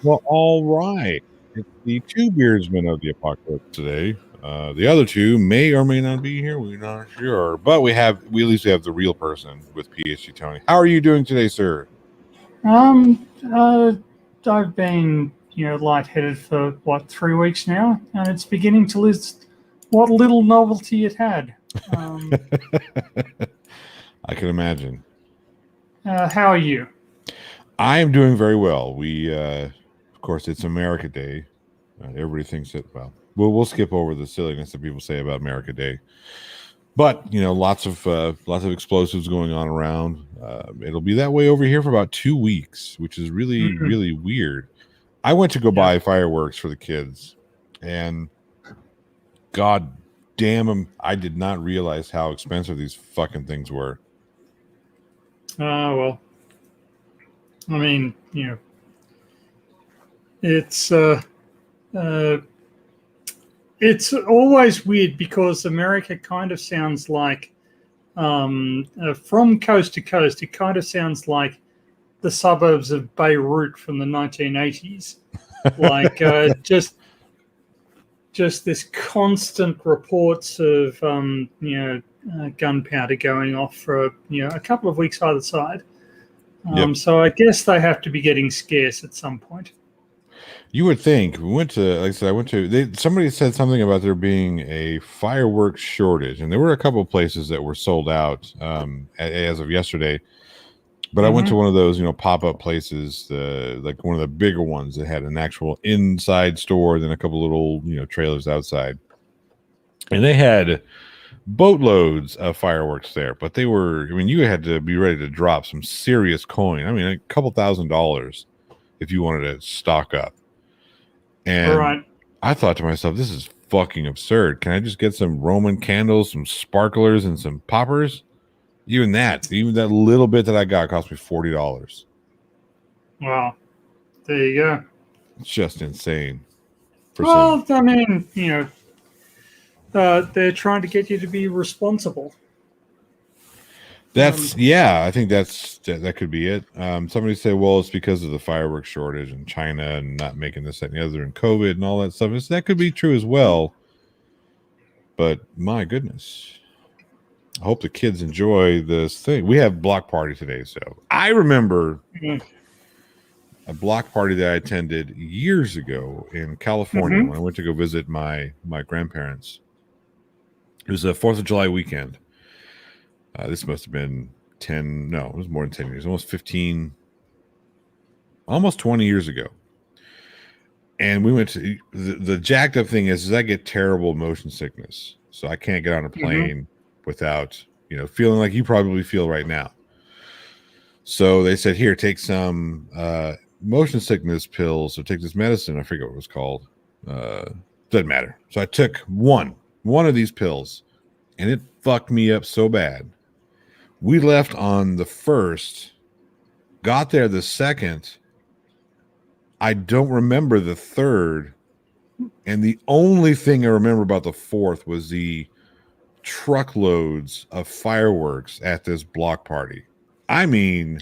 Well, all right. It's the two beardsmen of the apocalypse today. The other two may or may not be here. We're not sure, but we at least have the real person with PhD Tony. How are you doing today, sir? Um, uh, I've been, lightheaded for 3 weeks now, and it's beginning to lose what little novelty it had. Um, I can imagine. how are you? I am doing very well. Of course, it's America Day. Everybody thinks that. Well, we'll skip over the silliness that people say about America Day. But lots of explosives going on around. It'll be that way over here for about 2 weeks, which is really Mm-mm. really weird. I went to go Yeah. buy fireworks for the kids, and God damn them, I did not realize how expensive these fucking things were. Well, I mean, it's uh, it's always weird because America kind of sounds like, from coast to coast, it kind of sounds like the suburbs of Beirut from the 1980s. Like just this constant reports of gunpowder going off for a couple of weeks either side. Yep. So I guess they have to be getting scarce at some point. You would think. We went to, like I said, somebody said something about there being a fireworks shortage, and there were a couple of places that were sold out as of yesterday. But I went to one of those, pop-up places, like one of the bigger ones that had an actual inside store, then a couple little, trailers outside. And they had boatloads of fireworks there, but you had to be ready to drop some serious coin. I mean, a couple $1,000s if you wanted to stock up. And Right. I thought to myself, this is fucking absurd. Can I just get some Roman candles, some sparklers, and some poppers? Even that little bit that I got cost me $40. Wow. There you go. It's just insane. Well, I mean, they're trying to get you to be responsible. I think that could be it. Somebody said, well, it's because of the fireworks shortage in China and not making this, that, and the other, and COVID and all that stuff. That could be true as well. But my goodness. I hope the kids enjoy this thing. We have block party today, so I remember a block party that I attended years ago in California when I went to go visit my grandparents. It was a 4th of July weekend. This must have been it was more than 10 years, almost 15, almost 20 years ago. And we went to the jacked up thing is I get terrible motion sickness, so I can't get on a plane without feeling like you probably feel right now. So they said, here, take some motion sickness pills, or take this medicine. I forget what it was called. Doesn't matter. So I took one of these pills, and it fucked me up so bad. We left on the 1st, got there the 2nd. I don't remember the 3rd, and the only thing I remember about the 4th was the truckloads of fireworks at this block party. I mean,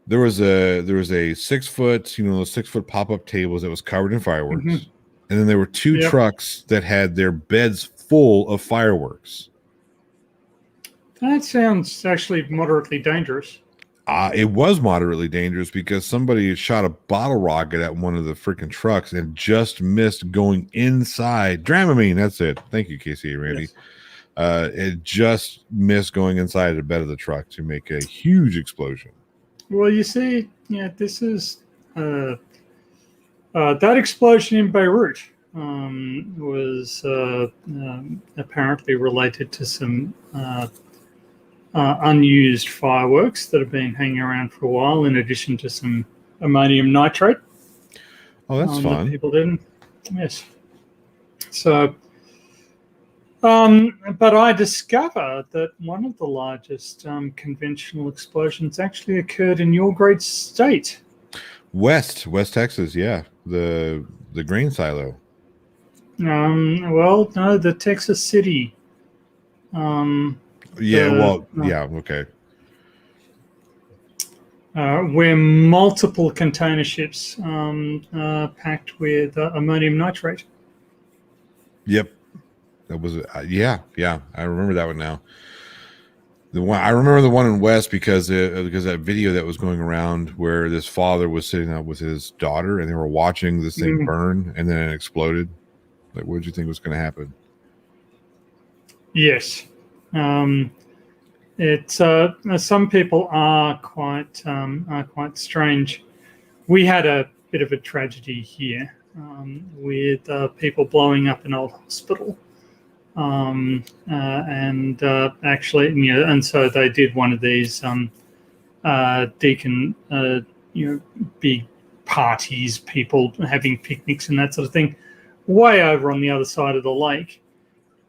there was a 6 foot, those 6 foot pop-up tables that was covered in fireworks. And then there were 2 trucks that had their beds full of fireworks. That sounds actually moderately dangerous. It was moderately dangerous because somebody shot a bottle rocket at one of the freaking trucks and just missed going inside. Dramamine, that's it. Thank you, Casey and Randy. Yes. It just missed going inside the bed of the truck to make a huge explosion. Well, you see, this is that explosion in Beirut was apparently related to some unused fireworks that have been hanging around for a while, in addition to some ammonium nitrate. Oh, that's fun. That people didn't. Yes. So, but I discovered that one of the largest conventional explosions actually occurred in your great state. West Texas, yeah. The grain silo. Well, no, the Texas City. Okay. where multiple container ships packed with ammonium nitrate. Yep. That was yeah. I remember that one now. I remember the one in West because that video that was going around where this father was sitting out with his daughter and they were watching this thing burn and then it exploded. Like, what did you think was going to happen? Yes, it's some people are quite strange. We had a bit of a tragedy here with people blowing up an old hospital. Actually, and so they did one of these deacon, big parties, people having picnics and that sort of thing, way over on the other side of the lake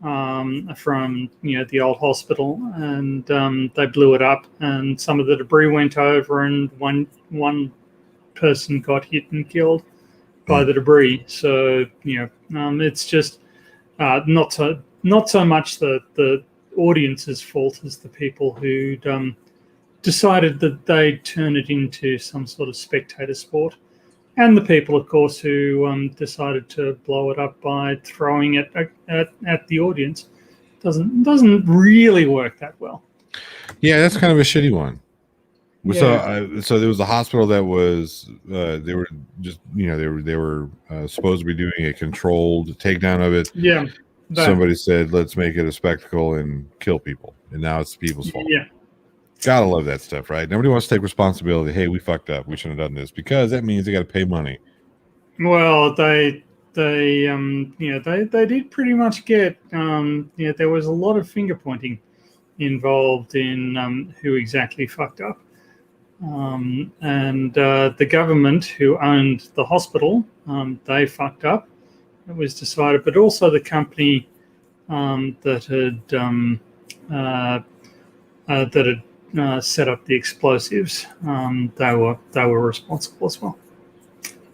from the old hospital, and they blew it up, and some of the debris went over, and one person got hit and killed by the debris. So it's just not so much the audience's fault as the people who decided that they'd turn it into some sort of spectator sport, and the people, of course, who decided to blow it up by throwing it at the audience. Doesn't really work that well. Yeah, that's kind of a shitty one. Yeah. So there was a hospital that was they were just they were supposed to be doing a controlled takedown of it. Yeah. Somebody said, let's make it a spectacle and kill people. And now it's people's fault. Yeah. Gotta love that stuff, right? Nobody wants to take responsibility. Hey, we fucked up. We shouldn't have done this, because that means they got to pay money. Well, they did pretty much get, there was a lot of finger pointing involved in who exactly fucked up. And the government who owned the hospital, they fucked up. It was decided, but also the company that had set up the explosives, they were responsible as well.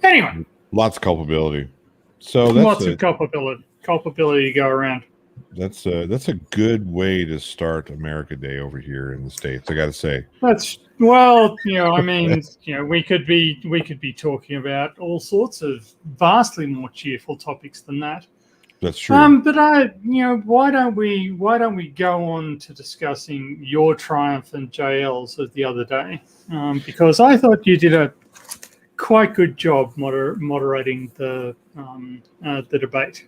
Anyway, lots of culpability. So that's lots of culpability to go around. That's a good way to start America Day over here in the States, I got to say. We could be talking about all sorts of vastly more cheerful topics than that. That's true. But why don't we go on to discussing your triumphant JLs of the other day? Because I thought you did a quite good job moderating the debate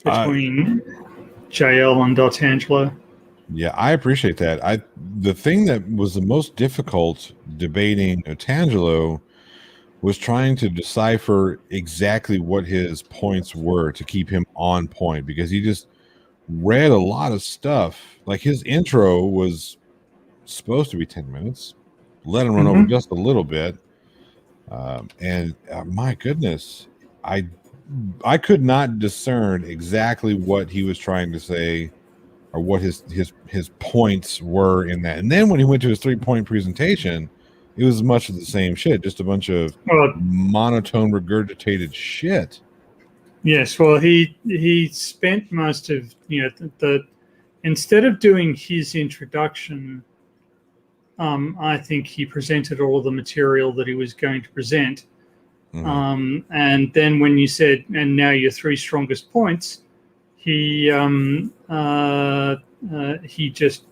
between JL and D'Angelo. Yeah, I appreciate that. The thing that was the most difficult debating D'Angelo was trying to decipher exactly what his points were to keep him on point, because he just read a lot of stuff. Like, his intro was supposed to be 10 minutes. Let him run over just a little bit. And my goodness, I could not discern exactly what he was trying to say or what his points were in that. And then when he went to his 3-point presentation, it was much of the same shit, just a bunch of monotone regurgitated shit. Yes, well, he spent most of instead of doing his introduction, I think he presented all of the material that he was going to present. And then when you said, and now your 3 strongest points, he just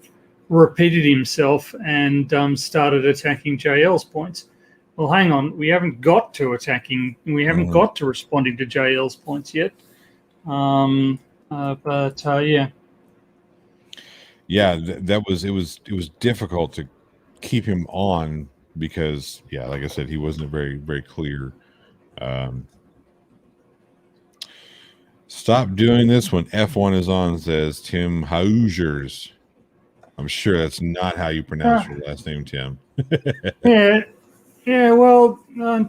repeated himself and started attacking JL's points. Well, hang on, we haven't got to responding to JL's points yet. Yeah. Yeah, it was difficult to keep him on because, yeah, like I said, he wasn't very, very clear. Stop doing this when F1 is on, says Tim Haugers. I'm sure that's not how you pronounce your last name, Tim. Yeah. Well,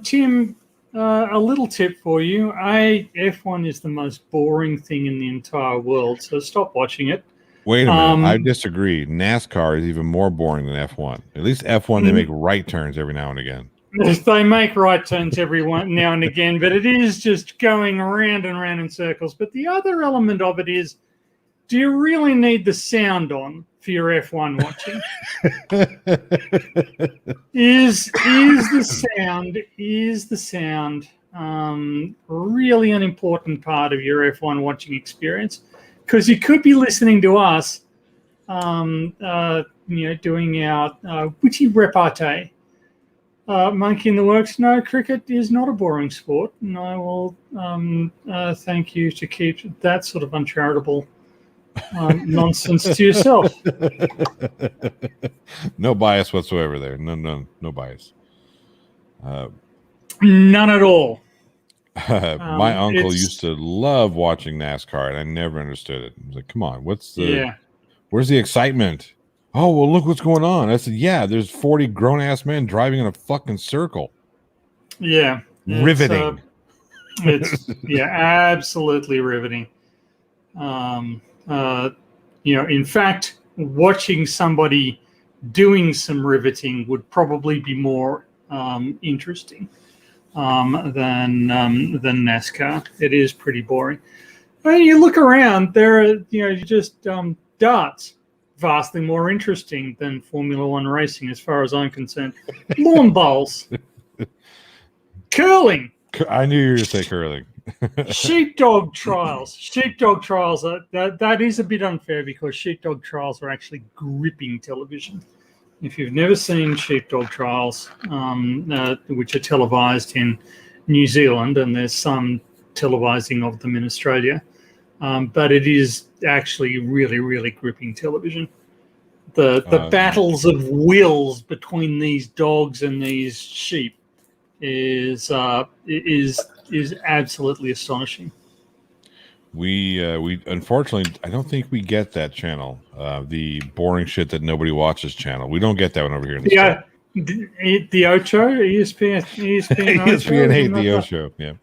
Tim, a little tip for you. F1 is the most boring thing in the entire world, so stop watching it. Wait a minute. I disagree. NASCAR is even more boring than F1. At least F1, they make right turns every now and again. They make right turns every now and again, but it is just going around and around in circles. But the other element of it is, do you really need the sound on for your F1 watching. Is the sound really an important part of your F1 watching experience? Because you could be listening to us, doing our witty repartee. Monkey in the works. No, cricket is not a boring sport, and I will thank you to keep that sort of uncharitable nonsense to yourself. No bias whatsoever there. No bias. None at all. My uncle used to love watching NASCAR, and I never understood it. I was like, come on, where's the excitement? Oh, well, look what's going on. I said, yeah, there's 40 grown-ass men driving in a fucking circle. Yeah. Riveting. It's absolutely riveting. In fact, watching somebody doing some riveting would probably be more interesting than NASCAR. It is pretty boring. I mean, you look around, there are just darts. Vastly more interesting than Formula One racing, as far as I'm concerned. Lawn bowls, curling. I knew you were going to say curling. Sheepdog trials. Sheepdog trials. That is a bit unfair because sheepdog trials are actually gripping television. If you've never seen sheepdog trials, which are televised in New Zealand, and there's some televising of them in Australia, but it is actually really, really gripping television. The battles of wills between these dogs and these sheep is absolutely astonishing. We unfortunately, I don't think we get that channel. The boring shit that nobody watches channel. We don't get that one over here in the the Ocho, ESPN ESPN hate the Ocho. Yeah.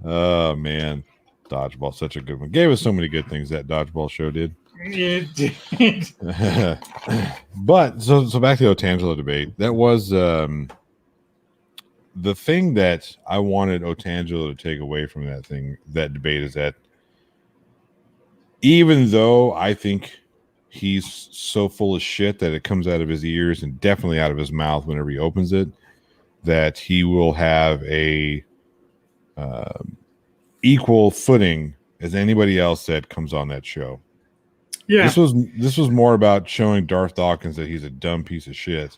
Oh man, dodgeball, such a good one. Gave us so many good things that dodgeball show did. It did. But so back to the Otangelo debate. That was the thing that I wanted Otangelo to take away from that debate is that even though I think he's so full of shit that it comes out of his ears and definitely out of his mouth whenever he opens it, that he will have a equal footing as anybody else that comes on that show. Yeah, this was more about showing Darth Dawkins that he's a dumb piece of shit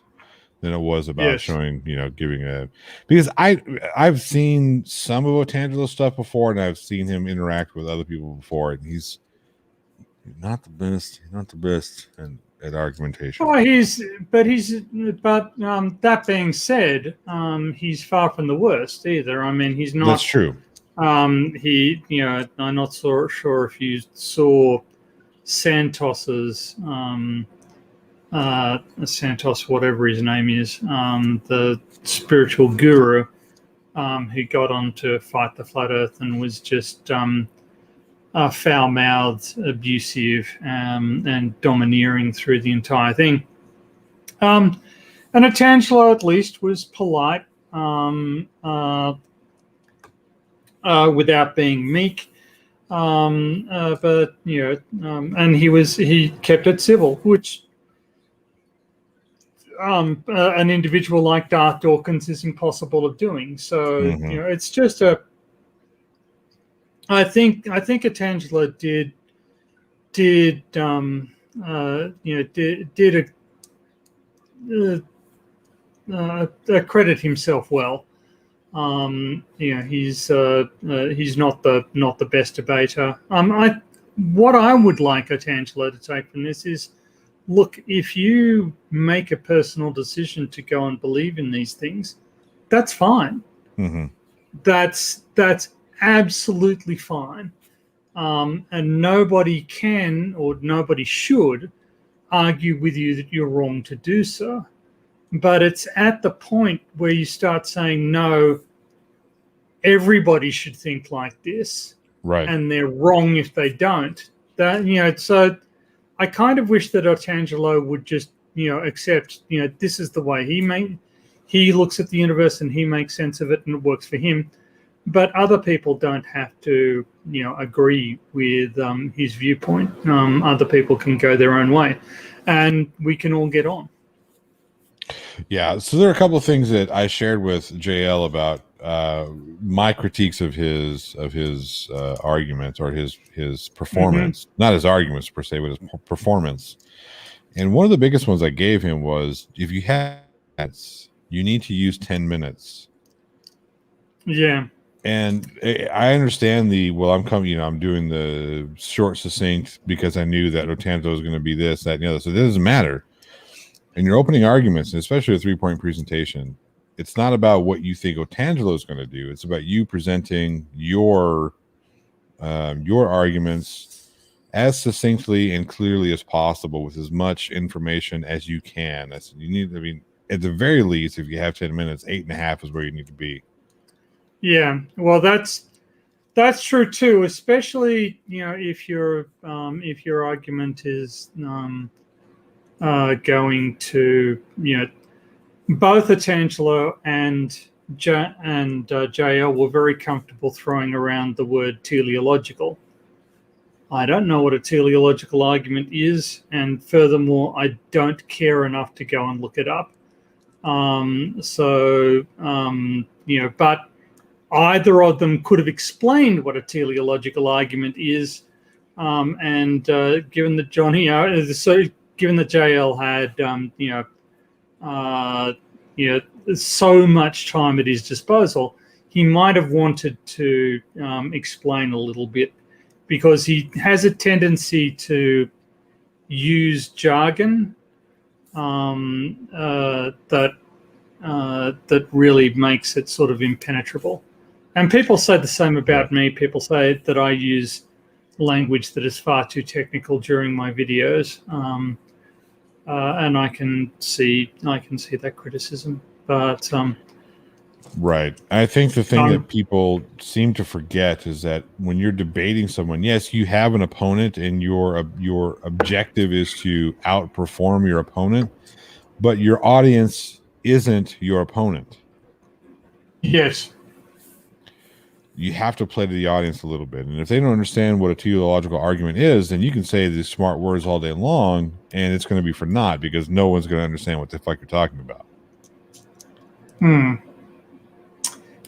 than it was about showing, giving because I've seen some of Otangelo's stuff before, and I've seen him interact with other people before, and he's not the best. He's not the best at argumentation. Well, but that being said, he's far from the worst either. I mean, he's not. That's true. I'm not so sure if you saw Santos's Santos, whatever his name is, the spiritual guru, who got on to fight the flat Earth and was just foul-mouthed, abusive, and domineering through the entire thing. And Otangelo, at least, was polite without being meek. But and he kept it civil, which an individual like Darth Dawkins is impossible of doing. So it's just I think Otangelo did credit himself well. He's not the best debater. What I would like Otangelo to take from this is, look, if you make a personal decision to go and believe in these things, that's fine. Mm-hmm. That's absolutely fine. And nobody can or nobody should argue with you that you're wrong to do so. But it's at the point where you start saying, no, everybody should think like this. Right. And they're wrong if they don't. So I kind of wish that Otangelo would just, accept, this is the way he looks at the universe and he makes sense of it and it works for him. but other people don't have to, agree with his viewpoint. Other people can go their own way, and we can all get on. Yeah, so there are a couple of things that I shared with JL about my critiques of his arguments or his performance, not his arguments per se, but his performance. And one of the biggest ones I gave him was, if you have minutes, you need to use 10 minutes. Yeah. And I understand I'm doing the short, succinct because I knew that Otanto was going to be this, that, and the other. So it doesn't matter. In your opening arguments, and especially a 3-point presentation, it's not about what you think Otangelo is going to do. It's about you presenting your arguments as succinctly and clearly as possible with as much information as you can. At the very least, if you have 10 minutes, 8.5 is where you need to be. Yeah, well, that's true too. Especially if your argument is going to both Otangelo and JL were very comfortable throwing around the word teleological. I don't know what a teleological argument is, and furthermore, I don't care enough to go and look it up. But either of them could have explained what a teleological argument is, and given that given that JL had so much time at his disposal, he might have wanted to explain a little bit, because he has a tendency to use jargon that really makes it sort of impenetrable. And people say the same about me. People say that I use language that is far too technical during my videos, and I can see that criticism. But right, I think the thing that people seem to forget is that when you're debating someone, yes, you have an opponent, and your objective is to outperform your opponent, but your audience isn't your opponent. Yes. You have to play to the audience a little bit. And if they don't understand what a teleological argument is, then you can say these smart words all day long, and it's going to be for naught, because no one's going to understand what the fuck you're talking about.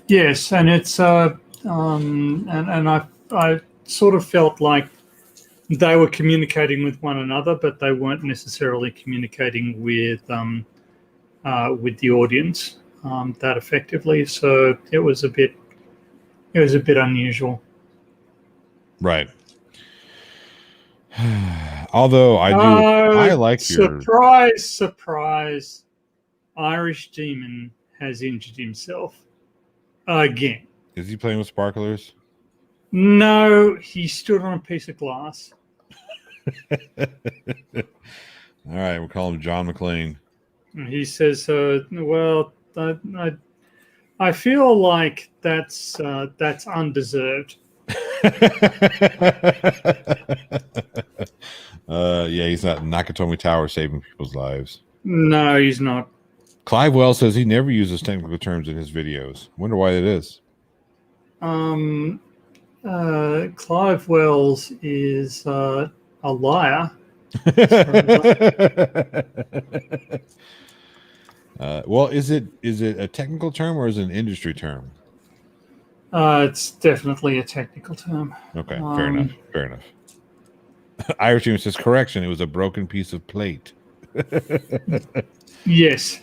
Yes, and it's and I sort of felt like they were communicating with one another, but they weren't necessarily communicating with the audience that effectively. So it was a bit unusual. Right. Although I like surprise. Irish Demon has injured himself again. Is he playing with sparklers? No, he stood on a piece of glass. All right, we'll call him John McClane. He says, well, I feel like that's undeserved. Yeah, he's not Nakatomi Tower saving people's lives. No, he's not. Clive Wells says he never uses technical terms in his videos. Wonder why that is. Clive Wells is a liar. Well, is it a technical term or is it an industry term? It's definitely a technical term. Okay, fair enough. Irish Demon says, correction, it was a broken piece of plate. Yes.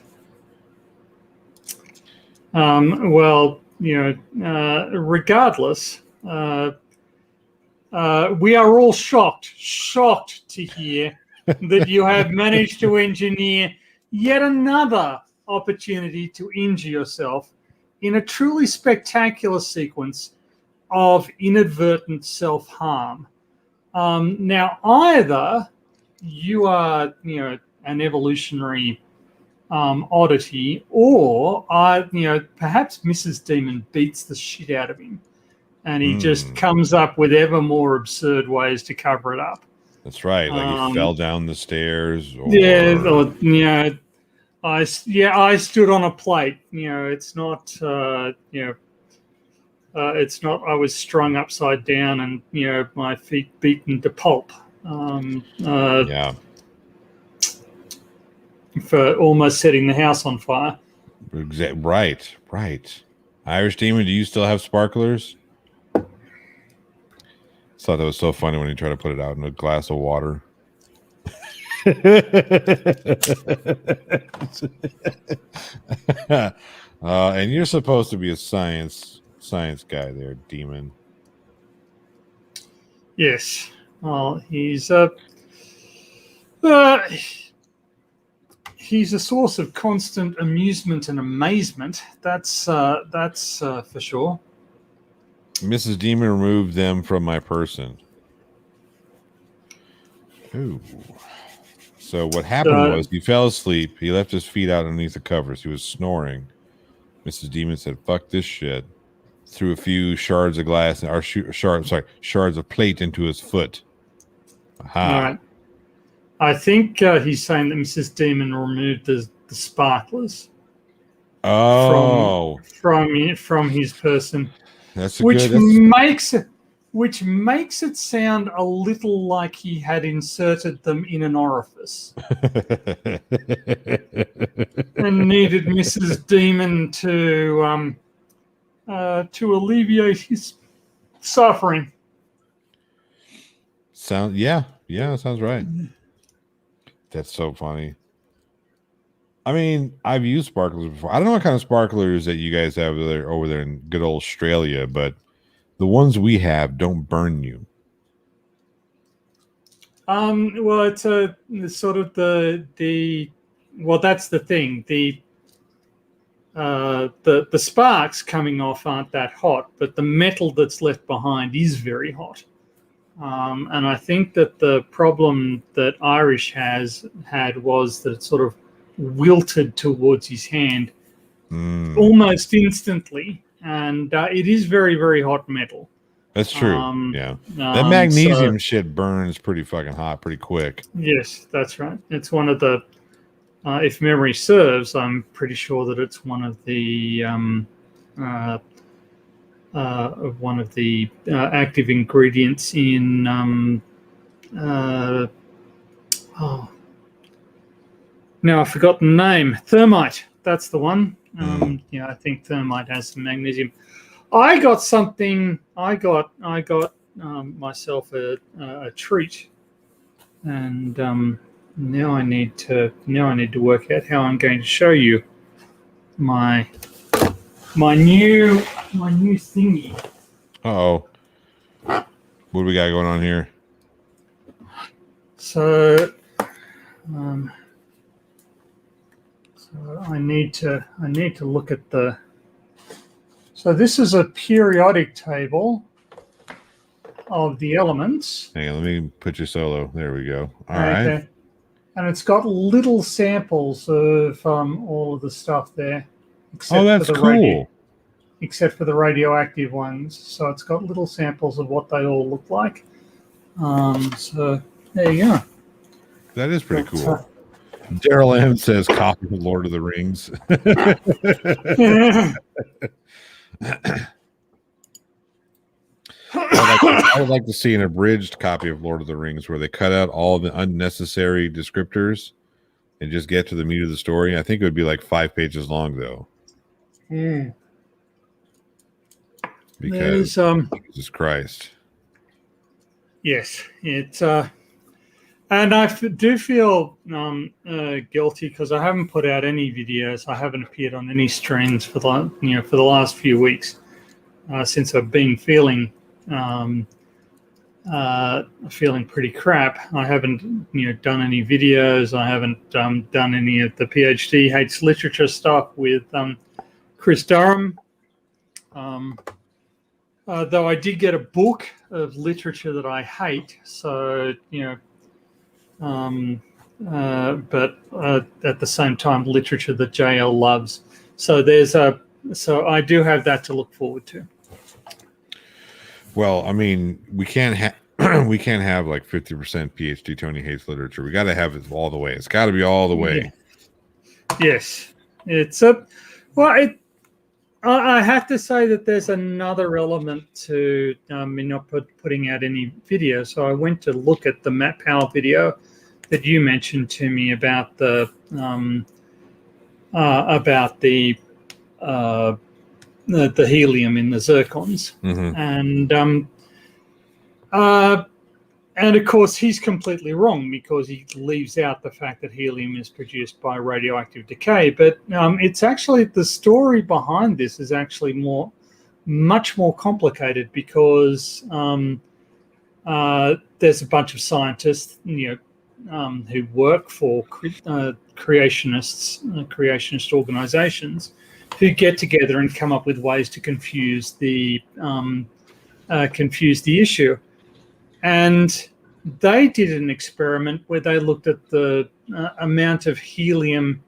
Well, regardless, we are all shocked to hear that you have managed to engineer yet another opportunity to injure yourself in a truly spectacular sequence of inadvertent self-harm. Now, either you are, an evolutionary oddity, or perhaps Mrs. Demon beats the shit out of him, and he just comes up with ever more absurd ways to cover it up. That's right, like he fell down the stairs. I stood on a plate. It's not. It's not. I was strung upside down and my feet beaten to pulp. Yeah. For almost setting the house on fire. Right. Irish Demon, do you still have sparklers? Thought that was so funny when you try to put it out in a glass of water. And you're supposed to be a science guy there, Demon. Yes. Well, he's a source of constant amusement and amazement. That's for sure. Mrs. Demon removed them from my person. Ooh. So what happened was he fell asleep. He left his feet out underneath the covers. He was snoring. Mrs. Demon said, "Fuck this shit." Threw a few shards of glass or shards of plate into his foot. Aha. All right. I think he's saying that Mrs. Demon removed the sparklers. Oh, from his person. That's which makes it sound a little like he had inserted them in an orifice and needed Mrs. Demon to alleviate his suffering. That sounds right. That's so funny. I mean, I've used sparklers before. I don't know what kind of sparklers that you guys have over there in good old Australia, but the ones we have don't burn you. Well, it's sort of the well, that's the thing. The sparks coming off aren't that hot, but the metal that's left behind is very hot. And I think that the problem that Irish had was that it sort of wilted towards his hand almost instantly, and it is very, very hot metal. That's true. That magnesium shit burns pretty fucking hot pretty quick. Yes, that's right. It's one of the if memory serves, I'm pretty sure that it's one of the active ingredients in now I've forgotten the name. Thermite. That's the one. I think thermite has some magnesium. I got something. I got myself a treat, and now I need to work out how I'm going to show you my new thingy. Uh-oh. What do we got going on here? So I need to look at the. So this is a periodic table of the elements. Hang on, let me put you solo. There we go. All right. And it's got little samples of all of the stuff there. That's cool. Except for the radioactive ones. So it's got little samples of what they all look like. So there you go. That is pretty cool. Daryl M says copy of Lord of the Rings. I would like to see an abridged copy of Lord of the Rings where they cut out all the unnecessary descriptors and just get to the meat of the story. I think it would be like 5 pages long, though. Because Jesus Christ. Yes, it's and I do feel guilty because I haven't put out any videos. I haven't appeared on any streams for the last few weeks since I've been feeling pretty crap. I haven't done any videos. I haven't done any of the PhD hates literature stuff with Chris Durham. Though I did get a book of literature that I hate, so but at the same time, literature that JL loves. So so I do have that to look forward to. Well, I mean, we can't have like 50% PhD Tony hates literature. We got to have it all the way. It's got to be all the way. Yeah. Yes, it's I have to say that there's another element to me not putting out any video. So I went to look at the Matt Powell video that you mentioned to me about the helium in the zircons, and of course he's completely wrong because he leaves out the fact that helium is produced by radioactive decay. But it's actually, the story behind this is actually much more complicated because there's a bunch of scientists, who work for creationist organizations, who get together and come up with ways to confuse the issue. And they did an experiment where they looked at the amount of helium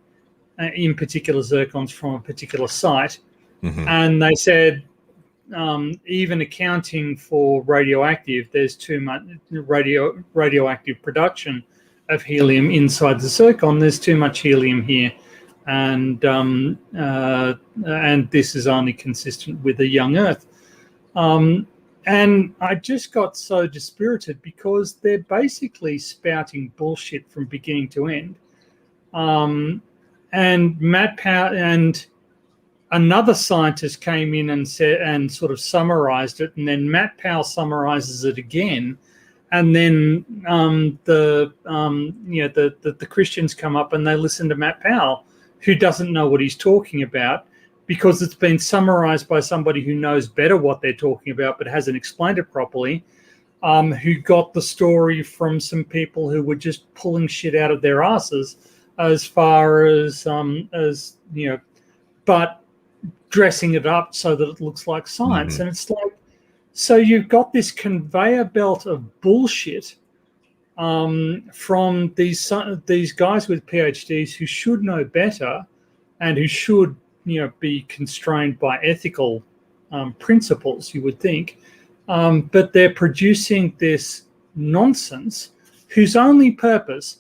in particular zircons from a particular site, and they said, even accounting for radioactive, there's too much radioactive production of helium inside the zircon. There's too much helium here, and this is only consistent with a young Earth. And I just got so dispirited because they're basically spouting bullshit from beginning to end. And Matt Powell and another scientist came in and said, and sort of summarized it, and then Matt Powell summarizes it again, and then the Christians come up and they listen to Matt Powell, who doesn't know what he's talking about, because it's been summarized by somebody who knows better what they're talking about but hasn't explained it properly, who got the story from some people who were just pulling shit out of their asses as far as but dressing it up so that it looks like science. And it's like, so you've got this conveyor belt of bullshit from these guys with PhDs who should know better and who should be constrained by ethical principles, you would think, but they're producing this nonsense whose the only purpose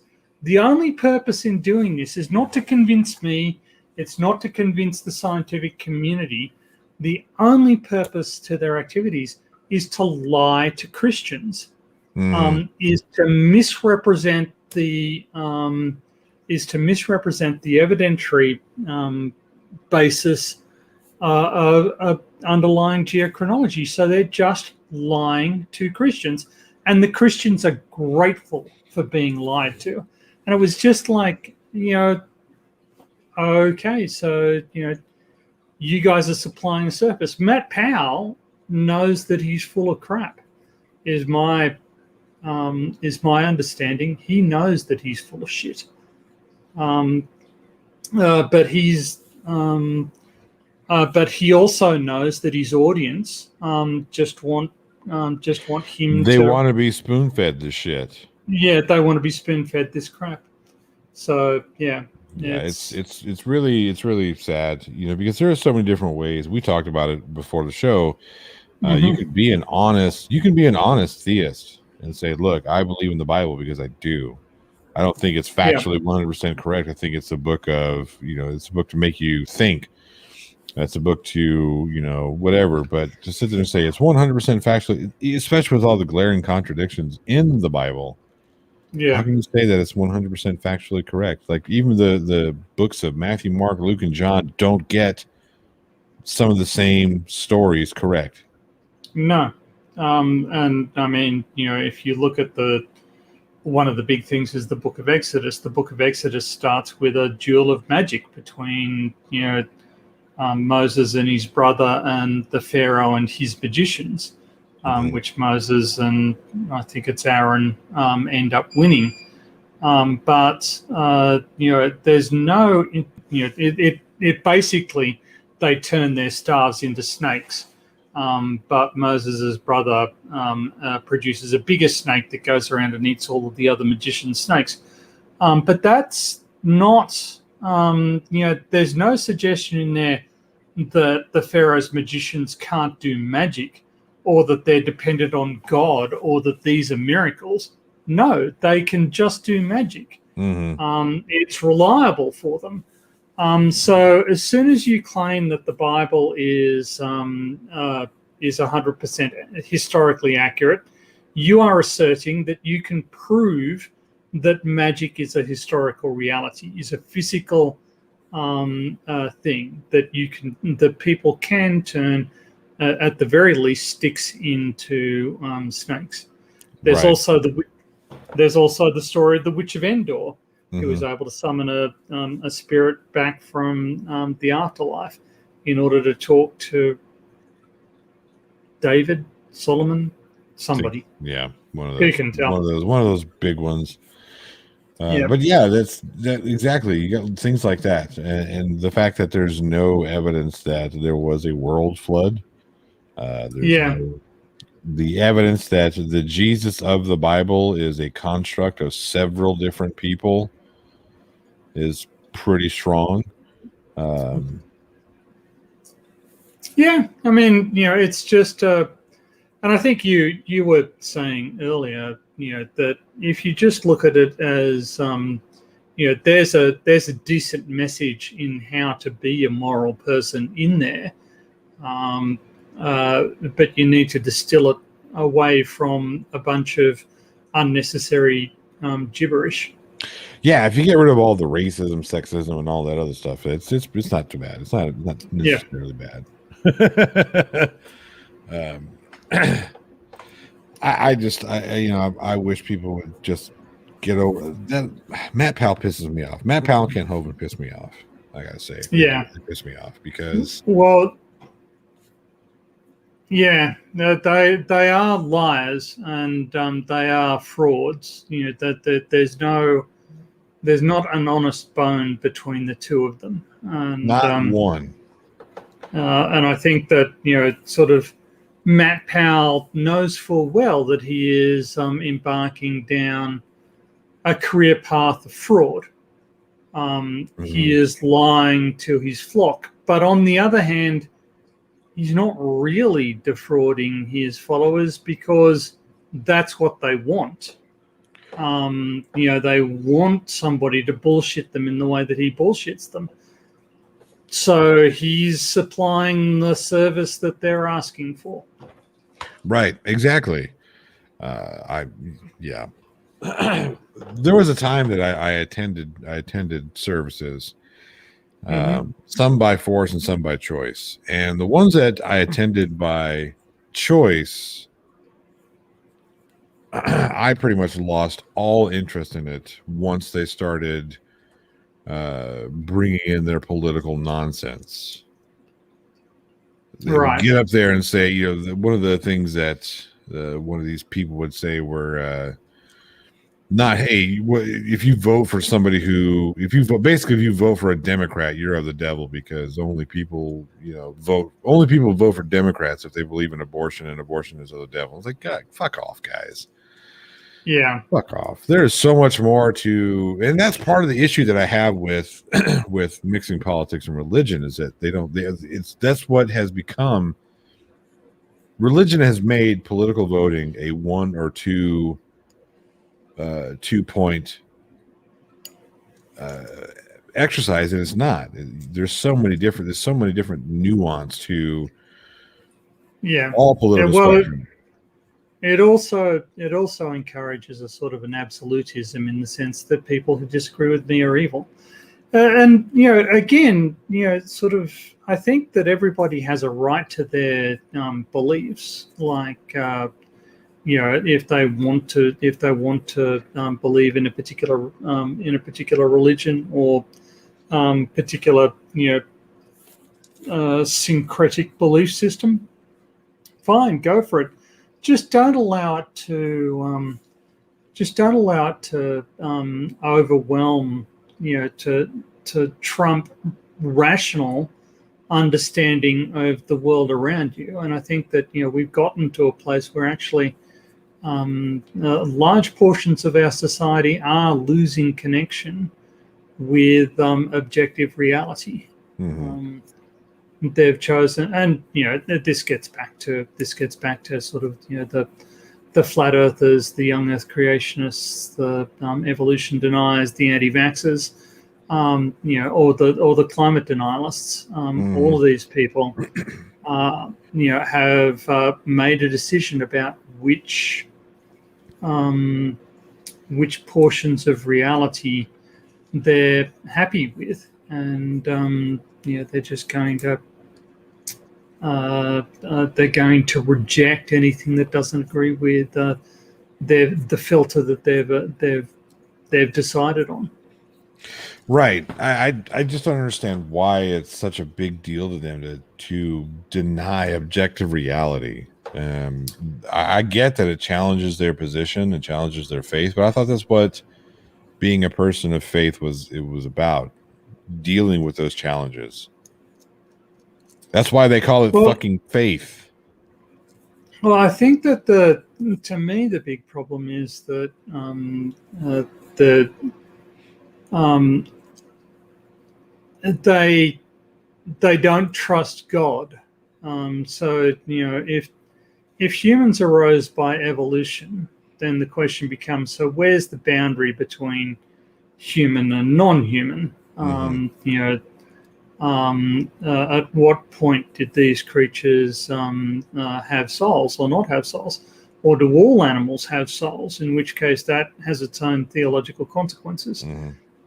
in doing this is not to convince me, it's not to convince the scientific community. The only purpose to their activities is to lie to Christians, is to misrepresent the evidentiary basis of underlying geochronology. So they're just lying to Christians, and the Christians are grateful for being lied to. And it was just like, okay, so you guys are supplying a surface. Matt Powell knows that he's full of crap, is my understanding. He knows that he's full of shit, but he also knows that his audience just want him. They want to be spoon-fed this shit. Yeah, they want to be spoon-fed this crap. So yeah, it's really sad, because there are so many different ways. We talked about it before the show. You can be an honest theist and say, look, I believe in the Bible because I do. I don't think it's factually 100% correct. I think it's a book of, it's a book to make you think. It's a book to, whatever. But to sit there and say it's 100% factually, especially with all the glaring contradictions in the Bible. Yeah. How can you say that it's 100% factually correct? Like, even the books of Matthew, Mark, Luke, and John don't get some of the same stories correct. No. And I mean, if you look at one of the big things is the Book of Exodus. The Book of Exodus starts with a duel of magic between, Moses and his brother and the Pharaoh and his magicians, which Moses and I think it's Aaron end up winning. But there's no, it basically, they turn their staves into snakes. But Moses' brother produces a bigger snake that goes around and eats all of the other magician's snakes. But that's not, there's no suggestion in there that the Pharaoh's magicians can't do magic, or that they're dependent on God, or that these are miracles. No, they can just do magic. It's reliable for them. So as soon as you claim that the Bible is 100% historically accurate, you are asserting that you can prove that magic is a historical reality, is a physical thing that people can turn, at the very least, sticks into snakes. There's Right. also the story of the Witch of Endor, who was Mhm. able to summon a spirit back from the afterlife in order to talk to David, Solomon, somebody. Yeah, Who can tell? one of those big ones. Yeah, But yeah, that exactly. You got things like that, and the fact that there's no evidence that there was a world flood. There's yeah, no the evidence that the Jesus of the Bible is a construct of several different people is pretty strong. Um, yeah. I mean, it's just, and I think you were saying earlier, that if you just look at it as, there's a decent message in how to be a moral person in there, um, but you need to distill it away from a bunch of unnecessary gibberish. yeah, if you get rid of all the racism, sexism, and all that other stuff, it's not too bad. It's not Yeah, necessarily bad. um, I wish people would just get over that. Matt Powell pisses me off. Matt Powell can't hold and piss me off. I gotta say, it yeah. piss me off because Well, yeah, no, they are liars, and they are frauds. That there's not an honest bone between the two of them, not one. and I think that sort of Matt Powell knows full well that he is embarking down a career path of fraud. He Mhm. is lying to his flock, but on the other hand, he's not really defrauding his followers because that's what they want. They want somebody to bullshit them in the way that he bullshits them. So he's supplying the service that they're asking for. Right, exactly. I yeah. There was a time that I attended services, Mm-hmm. some by force and some by choice. And the ones that I attended by choice, I pretty much lost all interest in it once they started bringing in their political nonsense. They would Right. get up there and say, one of the things that one of these people would say were not, hey, if you vote for somebody if you vote for a Democrat, you're of the devil because only people vote for Democrats if they believe in abortion, and abortion is of the devil. It's like, God, fuck off, guys. Yeah. Fuck off. There is so much more to, and that's part of the issue that I have with with mixing politics and religion is that that's what has become. Religion has made political voting a one or two 2 point exercise, and it's not. There's so many different nuance to Yeah. all Yeah. political Well, spectrum. it also encourages a sort of an absolutism in the sense that people who disagree with me are evil. And again, sort of, I think that everybody has a right to their beliefs. Like, if they want to believe in a particular religion or particular syncretic belief system, fine, go for it. Just don't allow it to overwhelm, to trump rational understanding of the world around you. And I think that we've gotten to a place where actually large portions of our society are losing connection with objective reality. Mm-hmm. They've chosen, and this gets back to sort of the flat earthers, the young earth creationists, the evolution deniers, the anti-vaxxers. or the climate denialists, all of these people, have made a decision about which portions of reality they're happy with, and they're just going to they're going to reject anything that doesn't agree with the filter that they've decided on. Right. I just don't understand why it's such a big deal to them to deny objective reality. I get that it challenges their position, it challenges their faith, but I thought that's what being a person of faith was about, dealing with those challenges. That's why they call it fucking faith. Well, I think that to me the big problem is that they don't trust God. So if humans arose by evolution, then the question becomes: so where's the boundary between human and non-human? At what point did these creatures have souls or not have souls? Or do all animals have souls? In which case that has its own theological consequences.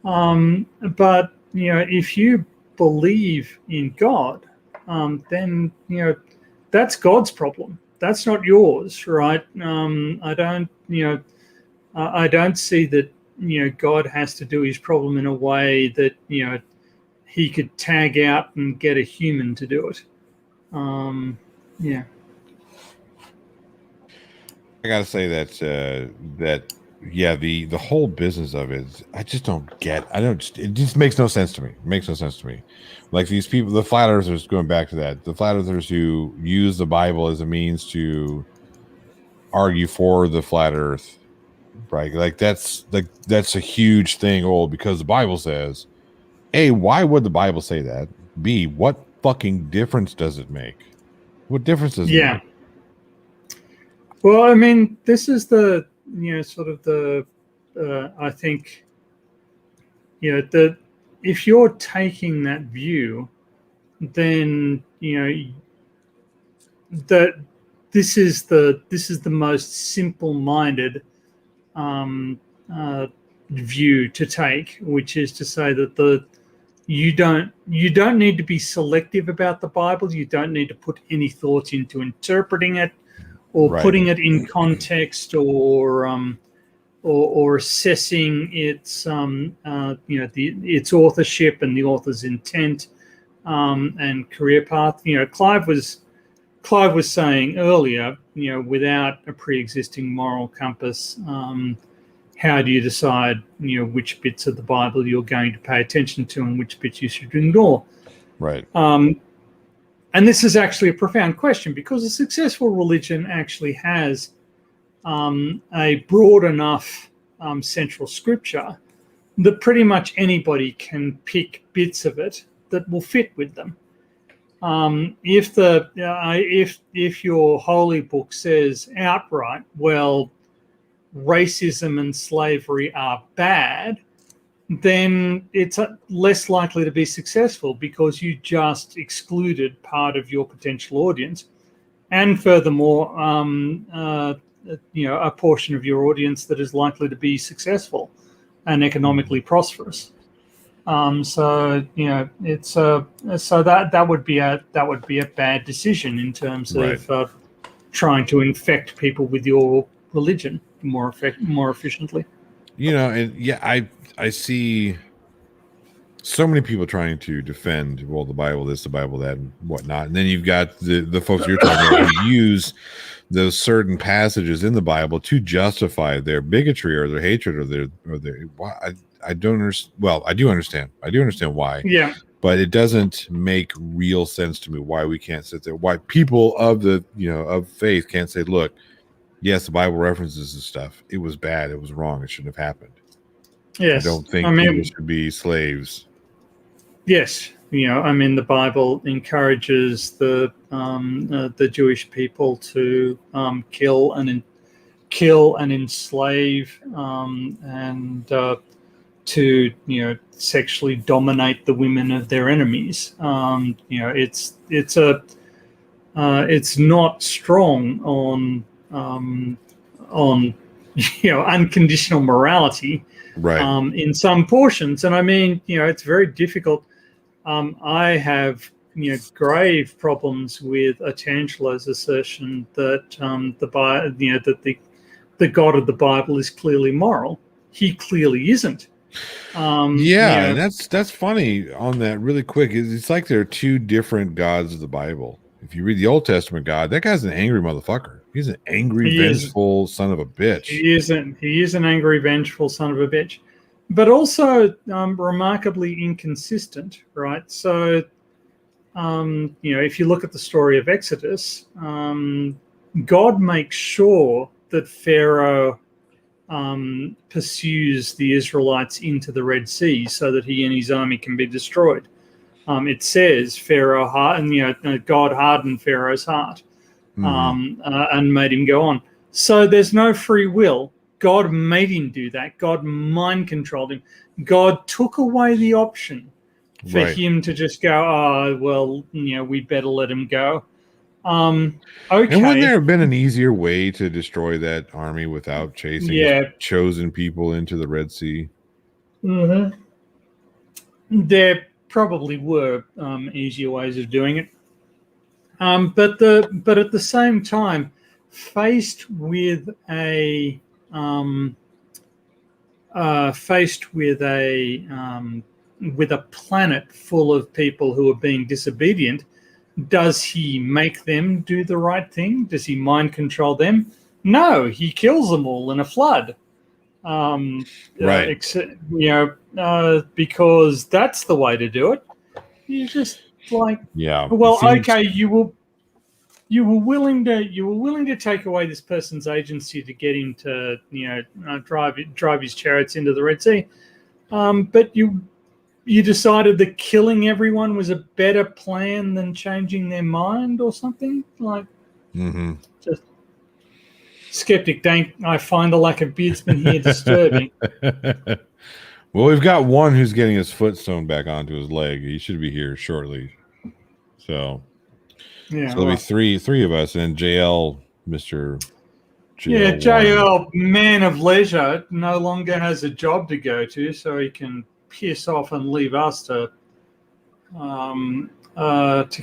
But if you believe in God, then that's God's problem. That's not yours, right? I don't see that God has to do his problem in a way that he could tag out and get a human to do it. I gotta say that the whole business of it, I just don't get. It just makes no sense to me. It makes no sense to me. Like these people, the flat earthers, going back to that, the flat earthers who use the Bible as a means to argue for the flat earth, right? Like that's a huge thing. Oh, because the Bible says, A, why would the Bible say that? B, what fucking difference does it make? What difference does it make? Well, I mean, this is the sort of the I think that if you're taking that view, then that this is the most simple-minded view to take, which is to say that you don't need to be selective about the Bible. You don't need to put any thought into interpreting it or putting it in context or assessing its its authorship and the author's intent and career path. Clive was saying earlier, without a pre-existing moral compass, how do you decide, which bits of the Bible you're going to pay attention to and which bits you should ignore? Right. And this is actually a profound question, because a successful religion actually has a broad enough central scripture that pretty much anybody can pick bits of it that will fit with them. If your holy book says outright, well, racism and slavery are bad, then it's less likely to be successful, because you just excluded part of your potential audience, and furthermore, a portion of your audience that is likely to be successful and economically prosperous. It's so that would be a bad decision in terms of trying to infect people with your religion more efficiently. I see so many people trying to defend, well, the Bible this, the Bible that, and whatnot, and then you've got the folks you're talking about who use those certain passages in the Bible to justify their bigotry or their hatred or their I don't understand. Well, I do understand. I do understand why. Yeah. But it doesn't make real sense to me why we can't sit there. Why people of of faith can't say, look, yes, the Bible references this stuff. It was bad. It was wrong. It shouldn't have happened. Yes. I don't think people should be slaves. Yes. The Bible encourages the Jewish people to kill and enslave and to sexually dominate the women of their enemies. It's not strong on unconditional morality, Right. in some portions. And I mean, it's very difficult. I have grave problems with Atangelo's assertion that the God of the Bible is clearly moral. He clearly isn't. And that's funny on that really quick. It's like there are two different gods of the Bible. If you read the Old Testament God, that guy's an angry motherfucker. He's an angry, vengeful son of a bitch. He is an angry, vengeful son of a bitch, but also remarkably inconsistent, right? So, if you look at the story of Exodus, God makes sure that Pharaoh pursues the Israelites into the Red Sea so that he and his army can be destroyed. It says God hardened Pharaoh's heart and made him go on. So there's no free will. God made him do that. God mind controlled him. God took away the option for him to just go, we better let him go. Okay. And wouldn't there have been an easier way to destroy that army without chasing his chosen people into the Red Sea? Mm-hmm. There probably were easier ways of doing it, but at the same time, faced with a planet full of people who are being disobedient, does he make them do the right thing? Does he mind control them? No, he kills them all in a flood. Because that's the way to do it. You just you were willing to take away this person's agency to get him to drive his chariots into the Red Sea, but you decided that killing everyone was a better plan than changing their mind or something like. Just skeptic Dank, I find the lack of beardsman here disturbing. Well, we've got one who's getting his foot sewn back onto his leg. He should be here shortly. So there'll be three of us, and JL, Mr. JL. JL, man of leisure, no longer has a job to go to, so he can piss off and leave us to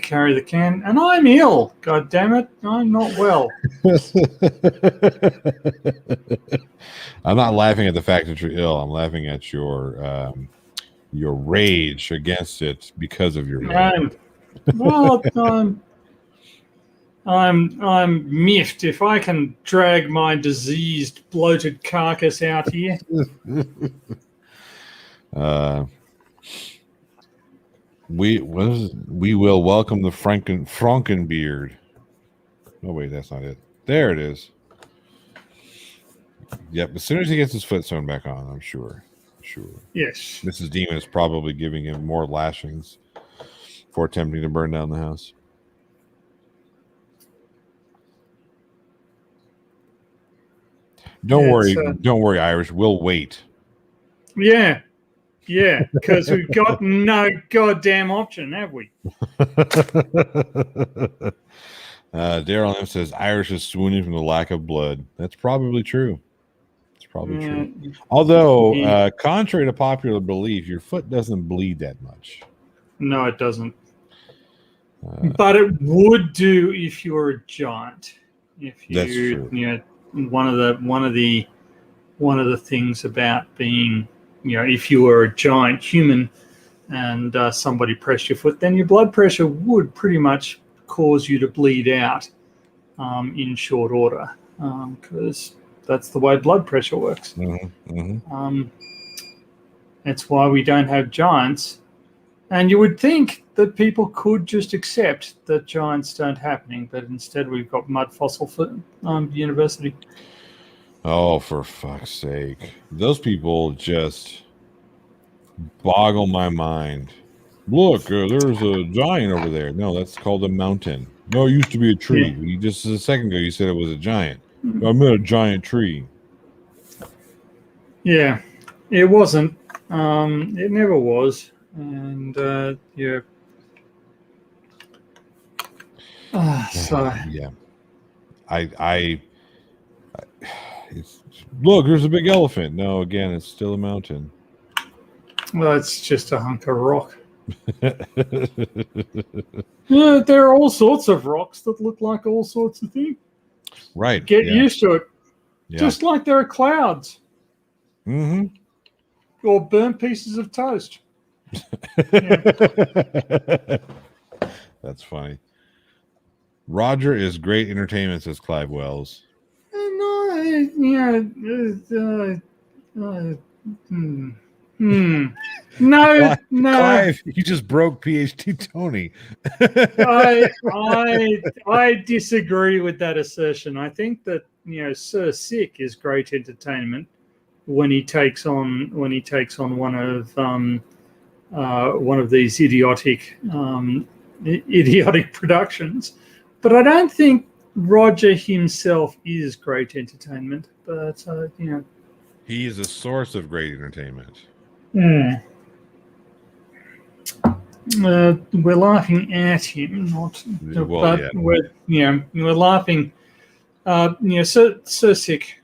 carry the can. And I'm ill. God damn it, I'm not well. I'm not laughing at the fact that you're ill. I'm laughing at your rage against it because of your health. Well, I'm miffed. If I can drag my diseased, bloated carcass out here. We will welcome the Frankenbeard. Oh wait, that's not it. There it is. Yep. As soon as he gets his foot sewn back on, I'm sure. Yes. Mrs. Demon is probably giving him more lashings for attempting to burn down the house. Don't worry, Irish. We'll wait. Yeah, because we've got no goddamn option, have we? Daryl M says Irish is swooning from the lack of blood. That's probably true. True. Although, contrary to popular belief, your foot doesn't bleed that much. No, it doesn't. But it would do if you're a giant. That's true. One of the things about being, if you were a giant human and somebody pressed your foot, then your blood pressure would pretty much cause you to bleed out in short order, because that's the way blood pressure works. That's why we don't have giants. And you would think that people could just accept that giants don't happening, but instead we've got Mud Fossil University. Oh, for fuck's sake. Those people just boggle my mind. Look, there's a giant over there. No, that's called a mountain. No, it used to be a tree. Yeah. Just a second ago, you said it was a giant. I meant a giant tree. Yeah, it wasn't. It never was, and yeah. So Yeah. I it's, look, there's a big elephant. No, again, it's still a mountain. well, it's just a hunk of rock. Yeah, there are all sorts of rocks that look like all sorts of things. Right. Get Yeah. used to it. Yeah. Just like there are clouds Mm-hmm. or burnt pieces of toast. That's funny. Roger is great entertainment, says Clive Wells. No, yeah, no, no. Clive, you just broke PhD Tony. I disagree with that assertion. I think that Sir Sick is great entertainment when he takes on one of these idiotic productions, but I don't think Roger himself is great entertainment. But He is a source of great entertainment. We're laughing at him, not. Well, but yeah. we're laughing. Sir Sick,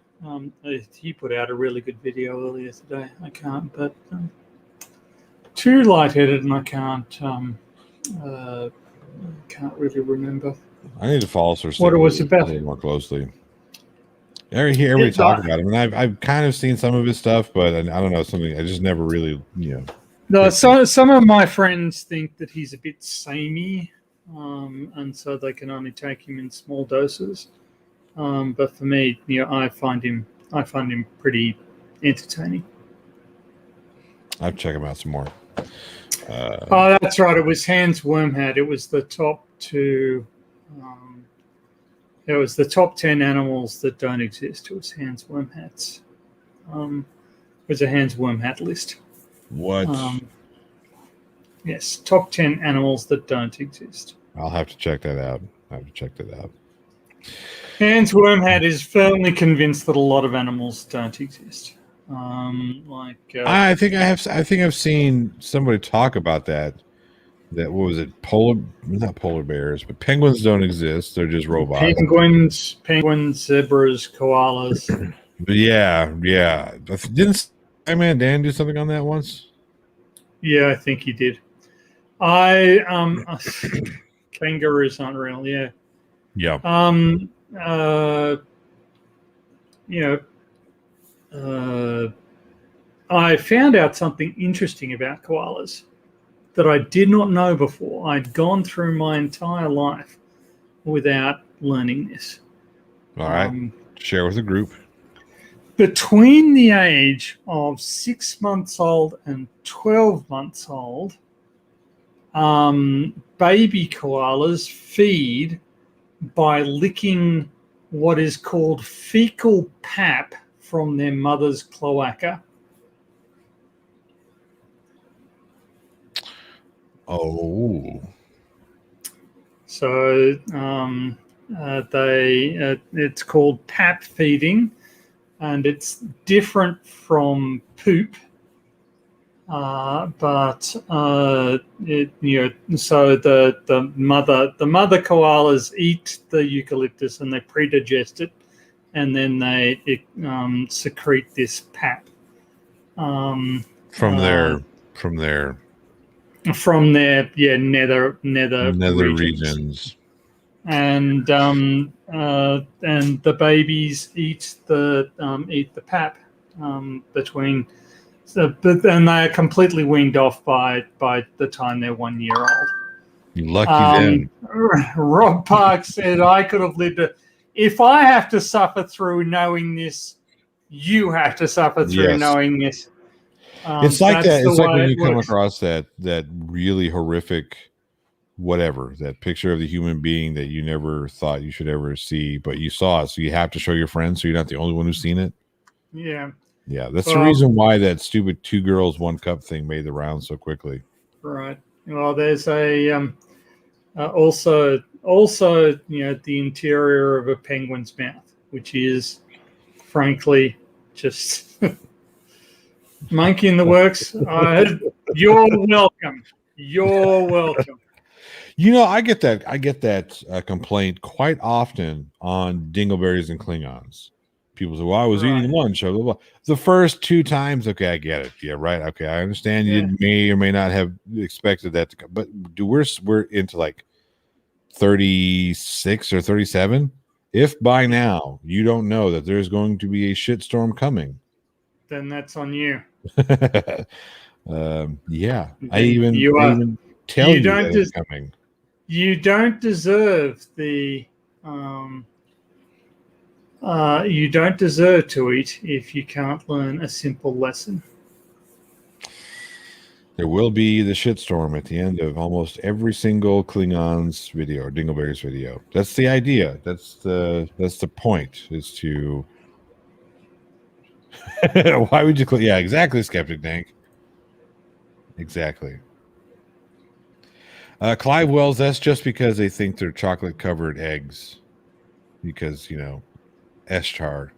he put out a really good video earlier today. I can't, but too lightheaded, and I can't really remember. I need to follow Sir What it was a about. little more closely. Everybody talk about him, and I've kind of seen some of his stuff, but I don't know, something I just never really No, some of my friends think that he's a bit samey, and so they can only take him in small doses. But for me, I find him pretty entertaining. I'll check him out some more. Oh, that's right. It was Hans Wormhat. It was the top two. It was the top 10 animals that don't exist. It was Hans Wormhat's. It was a Hans Wormhat list. What? Yes, top 10 animals that don't exist. I'll have to check that out. Hans Wormhat is firmly convinced that a lot of animals don't exist. I think I've seen somebody talk about that. What was it? Not polar bears, but penguins don't exist. They're just robots. Penguins, zebras, koalas. But yeah. Didn't Man Dan do something on that once? Yeah, I think he did. Kangaroos aren't real. Yeah. Yeah. I found out something interesting about koalas that I did not know before. I'd gone through my entire life without learning this. All right. Share with the group. Between the age of 6 months old and 12 months old, baby koalas feed by licking what is called fecal pap from their mother's cloaca. Oh. So it's called pap feeding, and it's different from poop. So the mother koalas eat the eucalyptus and they pre-digest it, and then they secrete this pap from their nether regions. And the babies eat the pap between. But then they are completely weaned off by the time they're 1 year old. Lucky them. Rob Park said, "I could have lived it. If I have to suffer through knowing this, you have to suffer through knowing this." It's like that. It's like when you come across that really horrific, whatever, that picture of the human being that you never thought you should ever see, but you saw it, so you have to show your friends, so you're not the only one who's seen it. Yeah, that's the reason why that stupid 2 girls 1 cup thing made the round so quickly. Right. Well, there's a also the interior of a penguin's mouth, which is frankly just Monkey in the works. You're welcome. You're welcome. I get that complaint quite often on dingleberries and Klingons. People say, "Well, I was eating lunch." Blah, blah, blah. The first 2 times, okay, I get it. Yeah, right. Okay, I understand. You may or may not have expected that to come, but we're into like 36 or 37. If by now you don't know that there's going to be a shitstorm coming, then that's on you. Yeah, I even tell you that it's coming. You don't deserve the you don't deserve to eat if you can't learn a simple lesson. There will be the shitstorm at the end of almost every single Klingons video or Dingleberries video. That's the idea. That's the point. Is to why would you? Yeah, exactly, Skeptic Dank. Exactly. Clive Wells. That's just because they think they're chocolate covered eggs, because Eschar.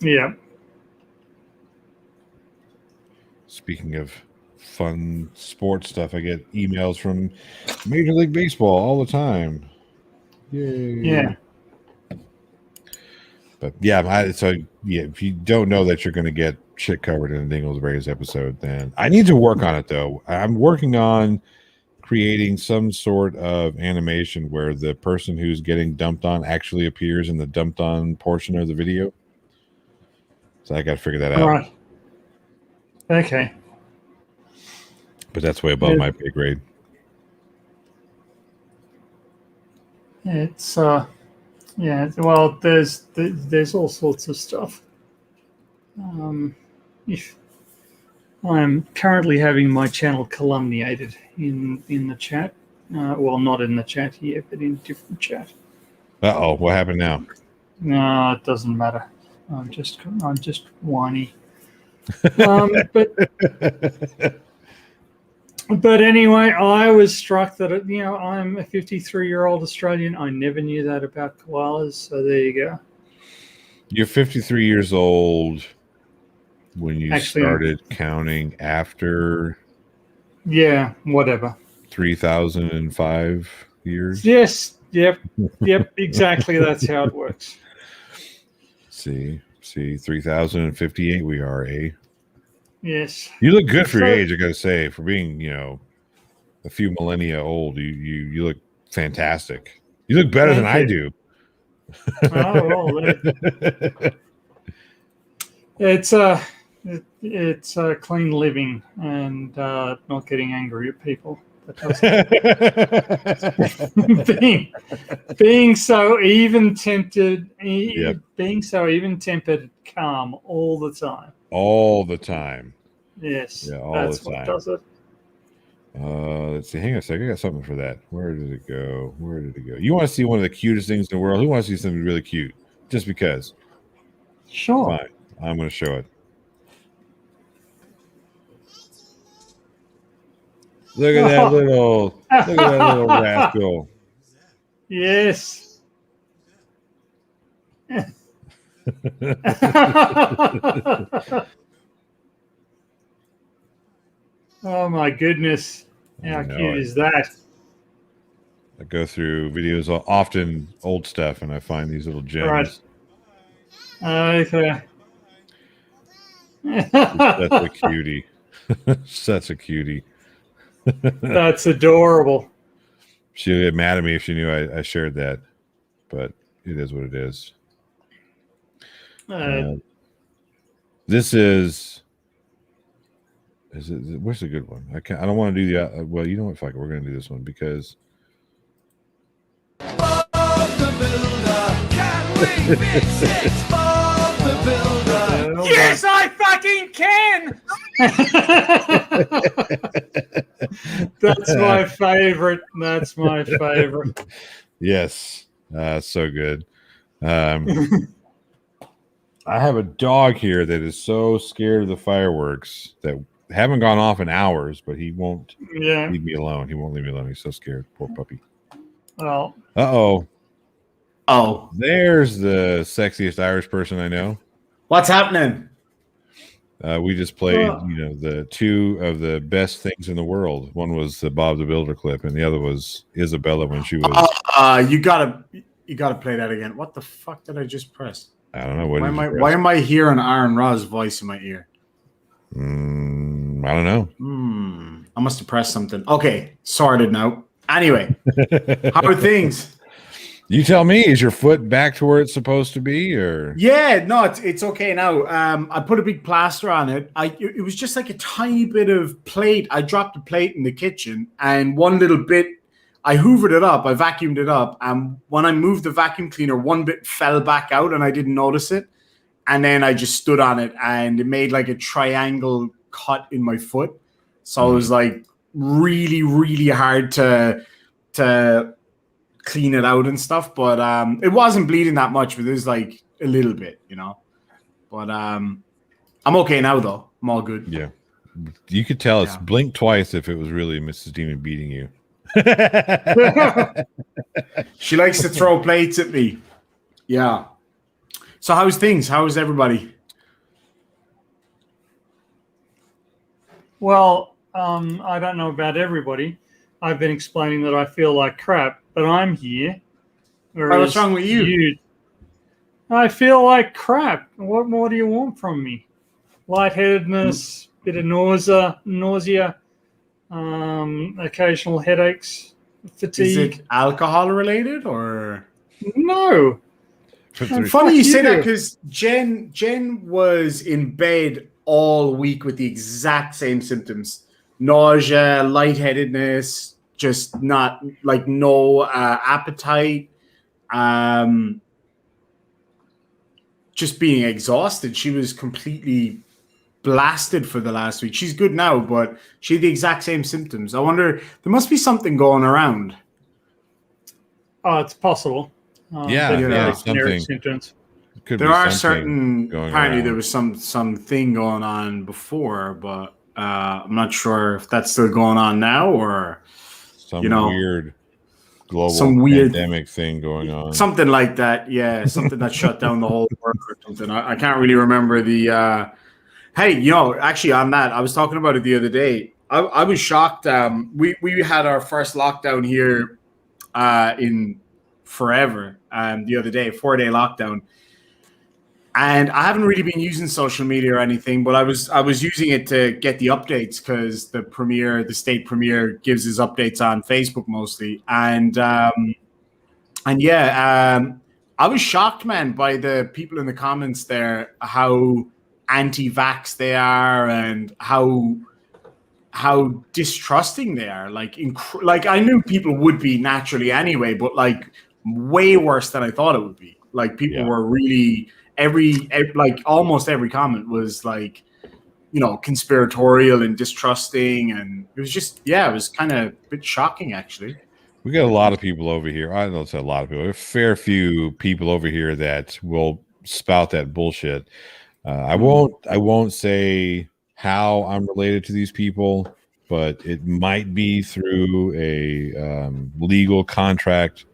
Yeah. Speaking of fun sports stuff, I get emails from Major League Baseball all the time. Yay. Yeah. But if you don't know that you're going to get shit covered in a Dingleberries episode, then I need to work on it, though. I'm working on creating some sort of animation where the person who's getting dumped on actually appears in the dumped on portion of the video. So I got to figure that out. Right. Okay. But that's way above my pay grade. It's well, there's all sorts of stuff. If I'm currently having my channel calumniated in the chat, well, not in the chat here, but in different chat. What happened now? No, it doesn't matter. I'm just whiny. But anyway, I was struck that I'm a 53-year-old Australian. I never knew that about koalas. So there you go. You're 53 years old when you started counting after. Yeah, whatever. 3,005 years. Yes. Yep. Exactly. That's how it works. See, 3,058 we are, eh? Yes. You look good for your age, I gotta say. For being, a few millennia old, you look fantastic. You look better than I do. Oh, well, it's clean living and not getting angry at people. being so even-tempered, being so even-tempered, calm all the time. All the time. Yes, yeah, that's what does it. Let's see. Hang on a second. I got something for that. Where did it go? You want to see one of the cutest things in the world? Who wants to see something really cute? Just because. Sure. Fine. I'm going to show it. Look at that little rascal. Yes. Oh my goodness. How cute is that? I go through videos, often old stuff, and I find these little gems. Right. Okay. That's a cutie. Such a cutie. That's adorable. She'll get mad at me if she knew I shared that, but it is what it is. This is it? Where's a good one? I don't want to do the. Well, you know what? Fuck it. We're going to do this one because. Bob the Builder, can we fix it? Bob the Builder. Yes, I fucking can. That's my favorite. That's my favorite. Yes, so good. I have a dog here that is so scared of the fireworks that haven't gone off in hours, but he won't leave me alone. He won't leave me alone. He's so scared. Poor puppy. Well. Oh. There's the sexiest Irish person I know. What's happening? We just played, the two of the best things in the world. One was the Bob the Builder clip, and the other was Isabella when she was. You gotta play that again. What the fuck did I just press? I don't know Why am I hearing Aaron Ra's voice in my ear? I don't know. I must have pressed something. Okay, sorted now. Anyway, how are things? You tell me. Is your foot back to where it's supposed to be, or? Yeah, no, it's okay now. I put a big plaster on it. It was just like a tiny bit of plate. I dropped a plate in the kitchen, and one little bit. I hoovered it up. I vacuumed it up, and when I moved the vacuum cleaner, one bit fell back out, and I didn't notice it. And then I just stood on it, and it made like a triangle cut in my foot. So it was like really, really hard to clean it out and stuff. But it wasn't bleeding that much, but it was like a little bit, But I'm okay now, though. I'm all good. Yeah. You could tell it's blink twice if it was really Mrs. Demon beating you. She likes to throw plates at me. Yeah. So how's things? How's everybody? Well, I don't know about everybody. I've been explaining that I feel like crap, but I'm here. What's wrong with you? I feel like crap. What more do you want from me? Lightheadedness, bit of nausea, occasional headaches, fatigue. Is it alcohol related or? No. Funny you say that because Jen was in bed all week with the exact same symptoms: nausea, lightheadedness, just not like no appetite, just being exhausted. She was completely blasted for the last week. She's good now, but she had the exact same symptoms. I wonder, there must be something going around. Oh, it's possible. Something. Symptoms. There are certain. Apparently, there was something going on before, but I'm not sure if that's still going on now or weird global pandemic thing going on. Something like that. Yeah, something that shut down the whole world or something. I can't really remember the. Hey, actually, on that, I was talking about it the other day. I was shocked. We had our first lockdown here in forever the other day, 4-day lockdown, and I haven't really been using social media or anything, but I was using it to get the updates because the state premier gives his updates on Facebook mostly, and I was shocked, man, by the people in the comments there, how anti-vax they are and how distrusting they are. Like I knew people would be naturally anyway, but like way worse than I thought it would be. Like people were really almost every comment was like, conspiratorial and distrusting, and it was just it was kind of a bit shocking actually. We got a lot of people over here. I don't say a lot of people. A fair few people over here that will spout that bullshit. I won't say how I'm related to these people, but it might be through a legal contract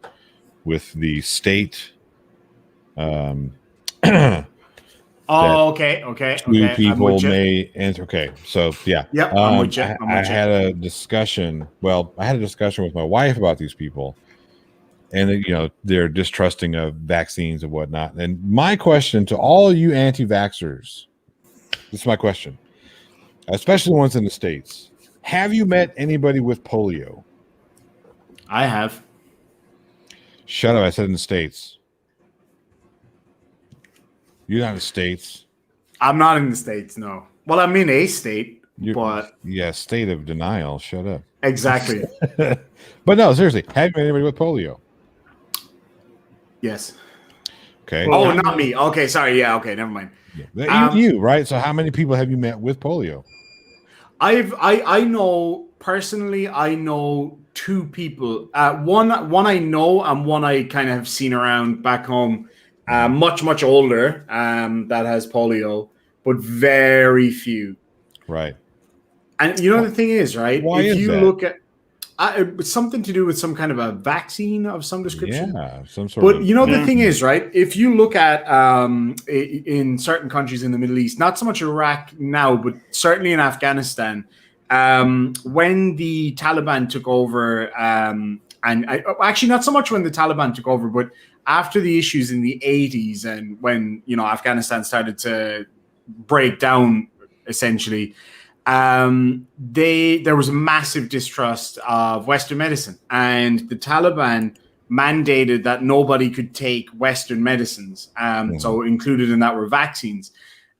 with the state. Okay. Two people may answer. Okay, so yeah. Yep. I had a discussion. Well, I had a discussion with my wife about these people, and they're distrusting of vaccines and whatnot. And my question to all you anti-vaxxers, this is my question, especially the ones in the States: have you met anybody with polio? I have. Shut up! I said in the States. You're not in the States. I'm not in the States, no. Well, I'm in a state, but state of denial. Shut up. Exactly. But no, seriously, have you met anybody with polio? Yes. Okay. Oh, not me. Okay, sorry. Yeah. Okay, never mind. You right? So, how many people have you met with polio? I know personally. I know two people. One I know, and one I kind of have seen around back home. Much older. That has polio, but very few. Right. And the thing is, right? Why if is you that? look at, It's something to do with some kind of a vaccine of some description. Yeah, some sort But of. you know, the thing is, right? If you look at in certain countries in the Middle East, not so much Iraq now, but certainly in Afghanistan, when the Taliban took over, actually not so much when the Taliban took over, but after the issues in the 80s and when, you know, Afghanistan started to break down, essentially, there was a massive distrust of Western medicine, and the Taliban mandated that nobody could take Western medicines. So included in that were vaccines.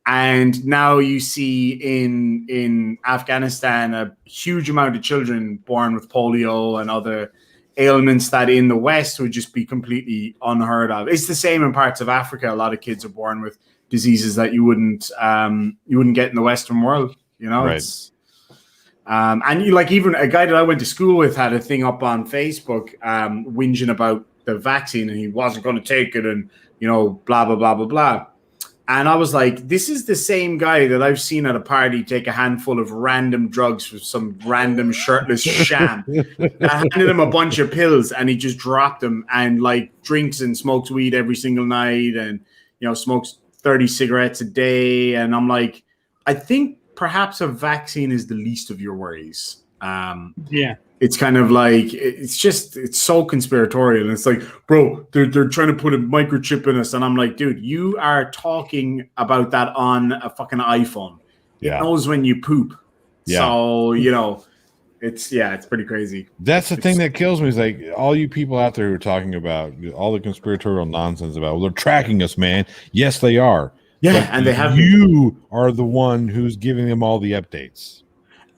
And now you see in Afghanistan a huge amount of children born with polio and other ailments that in the West would just be completely unheard of. It's the same in parts of Africa. A lot of kids are born with diseases that you wouldn't get in the Western world. You know, Right. it's and you, like, even a guy that I went to school with had a thing up on Facebook whinging about the vaccine, and he wasn't going to take it, and, you know, blah blah blah blah blah. And I was like, this is the same guy that I've seen at a party take a handful of random drugs from some random shirtless sham. I handed him a bunch of pills, and he just dropped them, and like drinks and smokes weed every single night, and, you know, smokes 30 cigarettes a day. And I'm like, I think perhaps a vaccine is the least of your worries. Yeah. It's kind of like, it's so conspiratorial. And it's like, bro, they're trying to put a microchip in us. And I'm like, dude, you are talking about that on a fucking iPhone. Yeah. It knows when you poop. Yeah. So, you know, it's pretty crazy. That's the thing that kills me is like all you people out there who are talking about all the conspiratorial nonsense about, well, they're tracking us, man. Yes, they are. Yeah, But and they have you are the one who's giving them all the updates.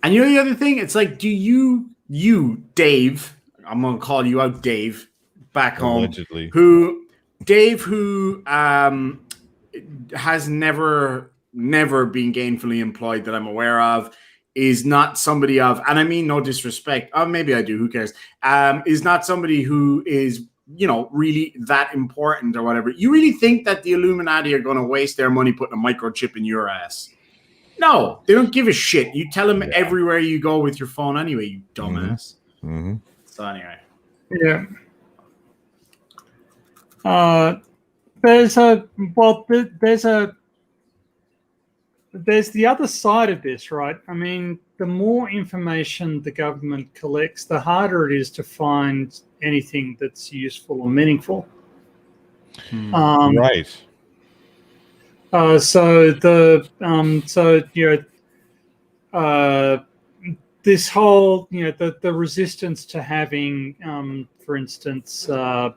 And you know the other thing? It's like, do you, Dave, I'm going to call you out, Dave, back home. Allegedly. Dave, who has never been gainfully employed that I'm aware of, is not somebody of, and I mean no disrespect, maybe I do, who cares, is not somebody who is, you know, really that important or whatever. You really think that the Illuminati are going to waste their money putting a microchip in your ass? No, they don't give a shit. You tell them everywhere you go with your phone anyway, you dumbass. Mm-hmm. So anyway. Yeah. There's the other side of this, right? I mean, the more information the government collects, the harder it is to find anything that's useful or meaningful. Right. This whole, you know, the resistance to having, for instance, you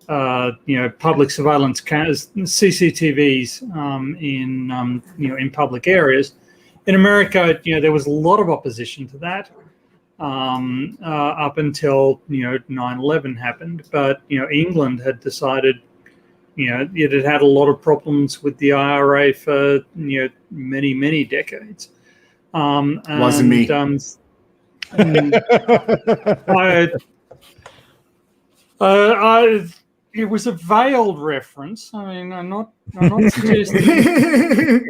know, public surveillance cameras, CCTVs in in public areas. In America, you know, there was a lot of opposition to that up until 9/11 happened. But England had decided, it had had a lot of problems with the IRA for many decades. Wasn't me. It was a veiled reference. I mean, I'm not suggesting.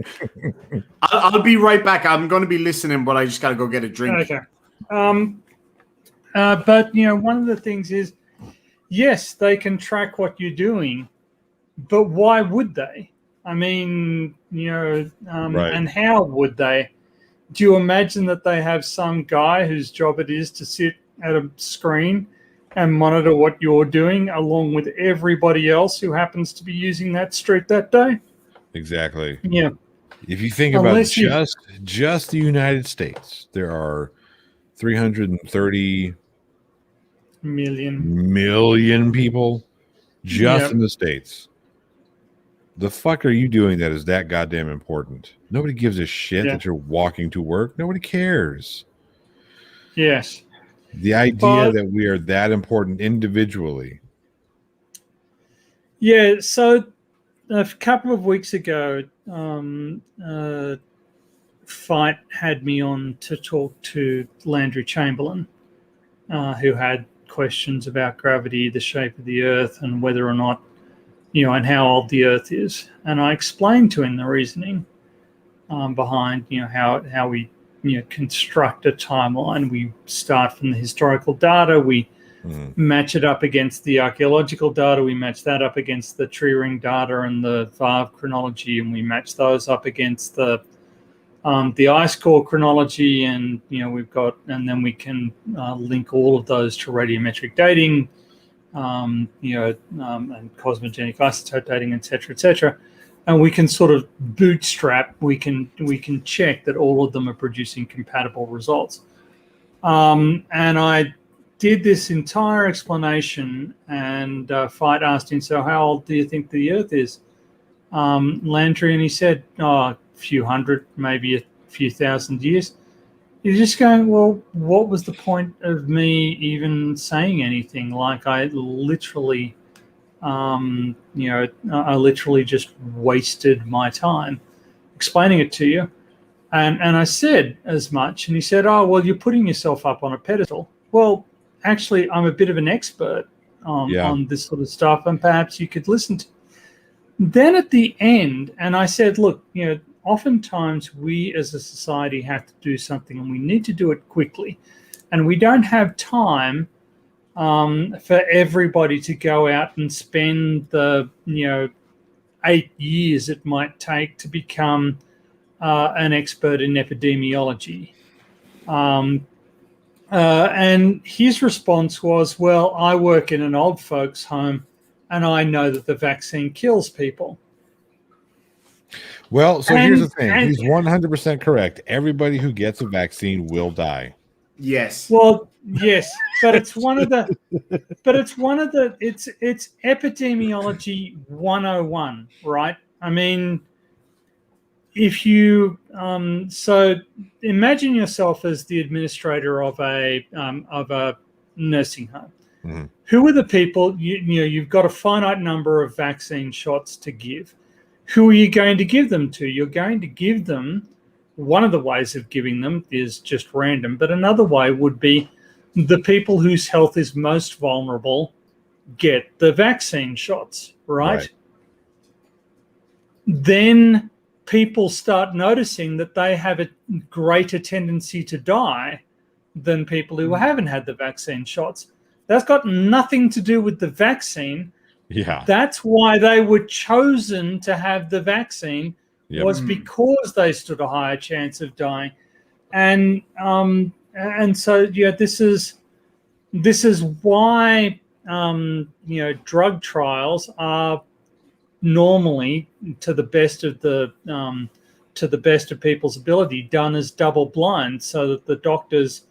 I'll be right back. I'm going to be listening, but I just got to go get a drink. Okay. But one of the things is, yes, they can track what you're doing, but why would they? I mean, Right. And how would they? Do you imagine that they have some guy whose job it is to sit at a screen and monitor what you're doing along with everybody else who happens to be using that street that day? Exactly. Yeah. If you think about just the United States, there are 330 million people just in the States. The fuck are you doing that is that goddamn important? Nobody gives a shit that you're walking to work. Nobody cares. Yes. The idea that we are that important individually. Yeah, so a couple of weeks ago, Fight had me on to talk to Landry Chamberlain, who had questions about gravity, the shape of the Earth, and whether or not, and how old the Earth is. And I explained to him the reasoning behind, how we construct a timeline. We start from the historical data. We match it up against the archaeological data. We match that up against the tree ring data and the Varve chronology, and we match those up against the ice core chronology. And then we can link all of those to radiometric dating, and cosmogenic isotope dating, et cetera, and we can sort of bootstrap. We can check that all of them are producing compatible results. And I did this entire explanation, and Fight asked him, "So how old do you think the Earth is, Landry?" And he said, "Oh, a few hundred, maybe a few thousand years." You're just going, well, what was the point of me even saying anything? Like, I literally, I literally just wasted my time explaining it to you. And I said as much. And he said, "Oh, well, you're putting yourself up on a pedestal." Well, actually, I'm a bit of an expert on this sort of stuff, and perhaps you could listen to. Then at the end, and I said, "Look, oftentimes we as a society have to do something, and we need to do it quickly, and we don't have time for everybody to go out and spend the 8 years it might take to become an expert in epidemiology." And his response was, "Well, I work in an old folks' home, and I know that the vaccine kills people." Well, so here's the thing. He's 100% correct. Everybody who gets a vaccine will die. Yes. Well, yes, but it's it's epidemiology 101, right? I mean, if you so imagine yourself as the administrator of a nursing home. Mm-hmm. Who are the people you've got a finite number of vaccine shots to give? Who are you going to give them to? You're going to give them, one of the ways of giving them is just random, but another way would be the people whose health is most vulnerable get the vaccine shots, right? Then people start noticing that they have a greater tendency to die than people who haven't had the vaccine shots. That's got nothing to do with the vaccine. Yeah. That's why they were chosen to have the vaccine, was because they stood a higher chance of dying. And so this is why drug trials are normally, to the best of people's ability, done as double blind, so that the doctors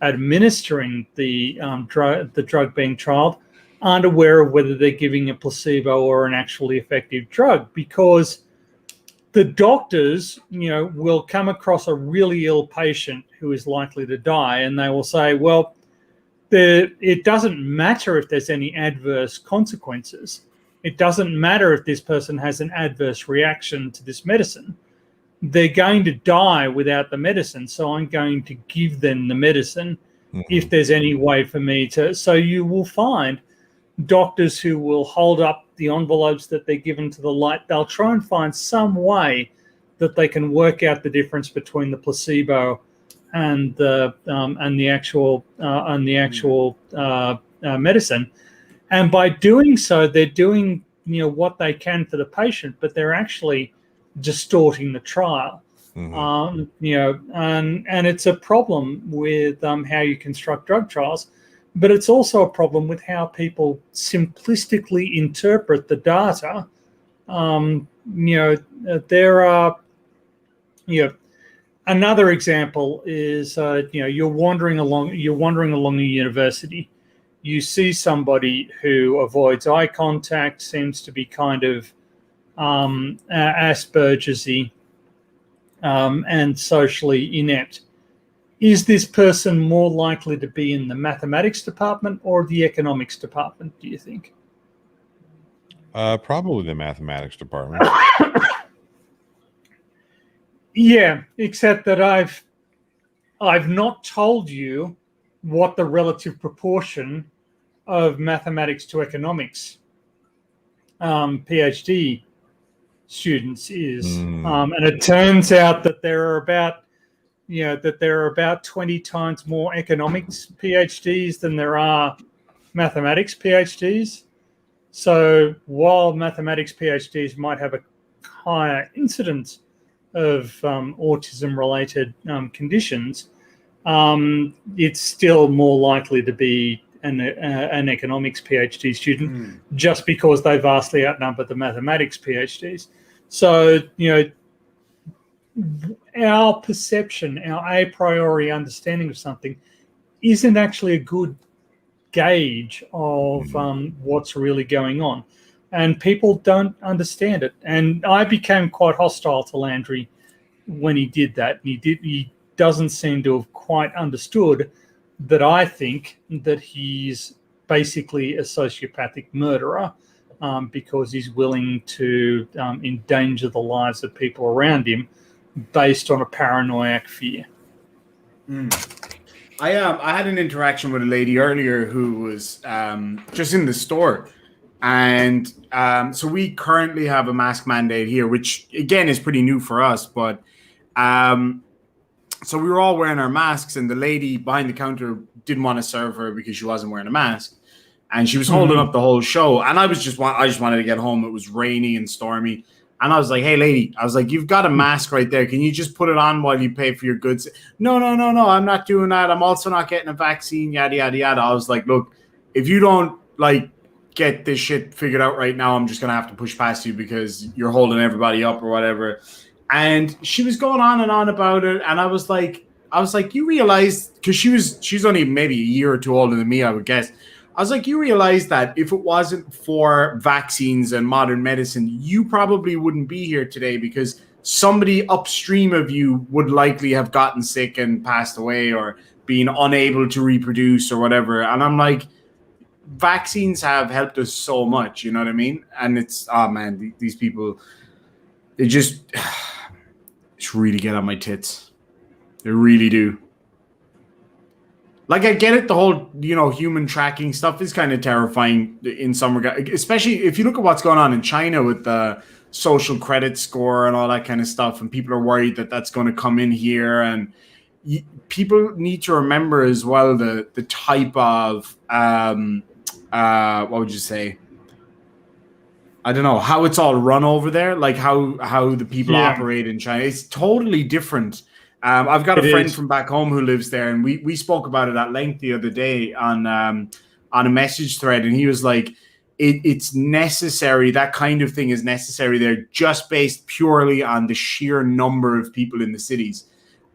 administering the drug being trialed aren't aware of whether they're giving a placebo or an actually effective drug, because the doctors, will come across a really ill patient who is likely to die, and they will say, well, it doesn't matter if there's any adverse consequences. It doesn't matter if this person has an adverse reaction to this medicine. They're going to die without the medicine, so I'm going to give them the medicine if there's any way for me to. So you will find doctors who will hold up the envelopes that they're given to the light. They'll try and find some way that they can work out the difference between the placebo and the actual medicine. And by doing so, they're doing what they can for the patient, but they're actually distorting the trial. And it's a problem with how you construct drug trials. But it's also a problem with how people simplistically interpret the data. There are, another example is, you're wandering along a university. You see somebody who avoids eye contact, seems to be kind of Asperger's-y, and socially inept. Is this person more likely to be in the mathematics department or the economics department, do you think? Probably the mathematics department. Yeah, except that I've not told you what the relative proportion of mathematics to economics PhD students is. And it turns out that there are about that there are about 20 times more economics PhDs than there are mathematics PhDs. So while mathematics PhDs might have a higher incidence of autism-related conditions, it's still more likely to be an economics PhD student just because they vastly outnumber the mathematics PhDs. So, our perception, our a priori understanding of something isn't actually a good gauge of what's really going on. And people don't understand it. And I became quite hostile to Landry when he did that. He doesn't seem to have quite understood that I think that he's basically a sociopathic murderer because he's willing to endanger the lives of people around him based on a paranoid fear. I had an interaction with a lady earlier who was just in the store. And so we currently have a mask mandate here, which, again, is pretty new for us. But so we were all wearing our masks, and the lady behind the counter didn't want to serve her because she wasn't wearing a mask. And she was holding up the whole show. And I just wanted to get home. It was rainy and stormy. And I was like, hey, lady, you've got a mask right there. Can you just put it on while you pay for your goods? No, I'm not doing that. I'm also not getting a vaccine, yada, yada, yada. I was like, look, if you don't, get this shit figured out right now, I'm just going to have to push past you because you're holding everybody up or whatever. And she was going on and on about it. And I was like, you realize, because she's only maybe a year or two older than me, I would guess. I was like, you realize that if it wasn't for vaccines and modern medicine, you probably wouldn't be here today because somebody upstream of you would likely have gotten sick and passed away or been unable to reproduce or whatever. And I'm like, vaccines have helped us so much, you know what I mean? And it's, oh man, these people, they just really get on my tits. They really do. I get it, the whole, human tracking stuff is kind of terrifying in some regard, especially if you look at what's going on in China with the social credit score and all that kind of stuff, and people are worried that that's going to come in here. And people need to remember as well the type of, what would you say? I don't know, how it's all run over there, how the people operate in China. It's totally different. I've got a friend from back home who lives there, and we spoke about it at length the other day on a message thread, and he was like, it's necessary, that kind of thing is necessary there just based purely on the sheer number of people in the cities.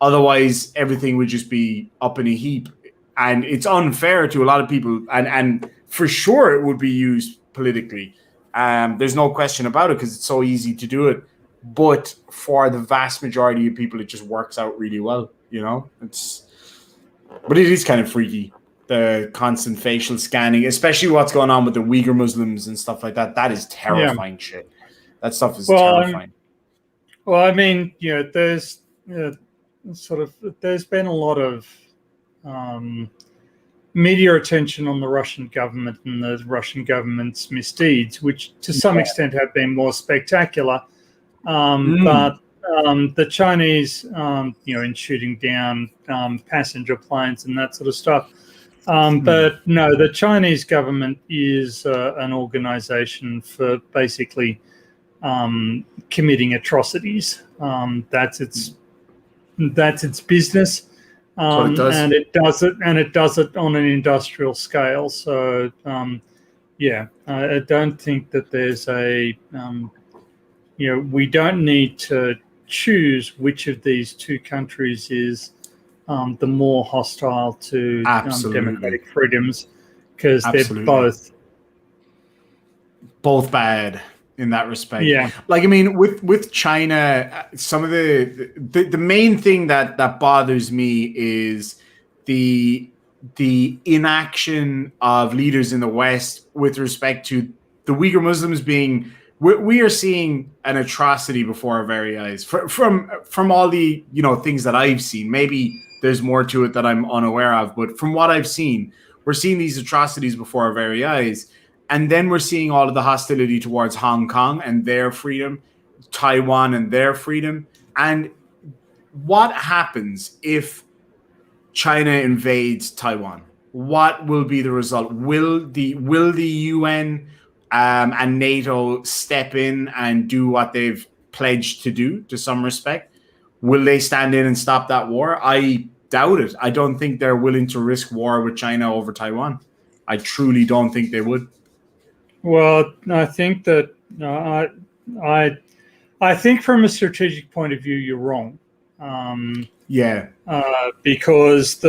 Otherwise, everything would just be up in a heap. And it's unfair to a lot of people, and for sure it would be used politically. There's no question about it because it's so easy to do it. But for the vast majority of people, it just works out really well, But it is kind of freaky, the constant facial scanning, especially what's going on with the Uyghur Muslims and stuff like that. That is terrifying shit. That stuff is terrifying. There's there's been a lot of media attention on the Russian government and the Russian government's misdeeds, which to some extent have been more spectacular. But the Chinese, in shooting down passenger planes and that sort of stuff. But no, the Chinese government is an organization for basically committing atrocities. That's its business. And it does it on an industrial scale. So I don't think that there's we don't need to choose which of these two countries is the more hostile to democratic freedoms, because they're both bad in that respect. Yeah. With China, some of the main thing that bothers me is the inaction of leaders in the West with respect to the Uyghur Muslims being. We are seeing an atrocity before our very eyes from all the things that I've seen. Maybe there's more to it that I'm unaware of, but from what I've seen, we're seeing these atrocities before our very eyes. And then we're seeing all of the hostility towards Hong Kong and their freedom, Taiwan and their freedom. And what happens if China invades Taiwan? What will be the result? Will the UN and NATO step in and do what they've pledged to do to some respect? Will they stand in and stop that war? I doubt it. I don't think they're willing to risk war with China over Taiwan. I truly don't think they would. Well, I think that I think from a strategic point of view, you're wrong. Yeah. Because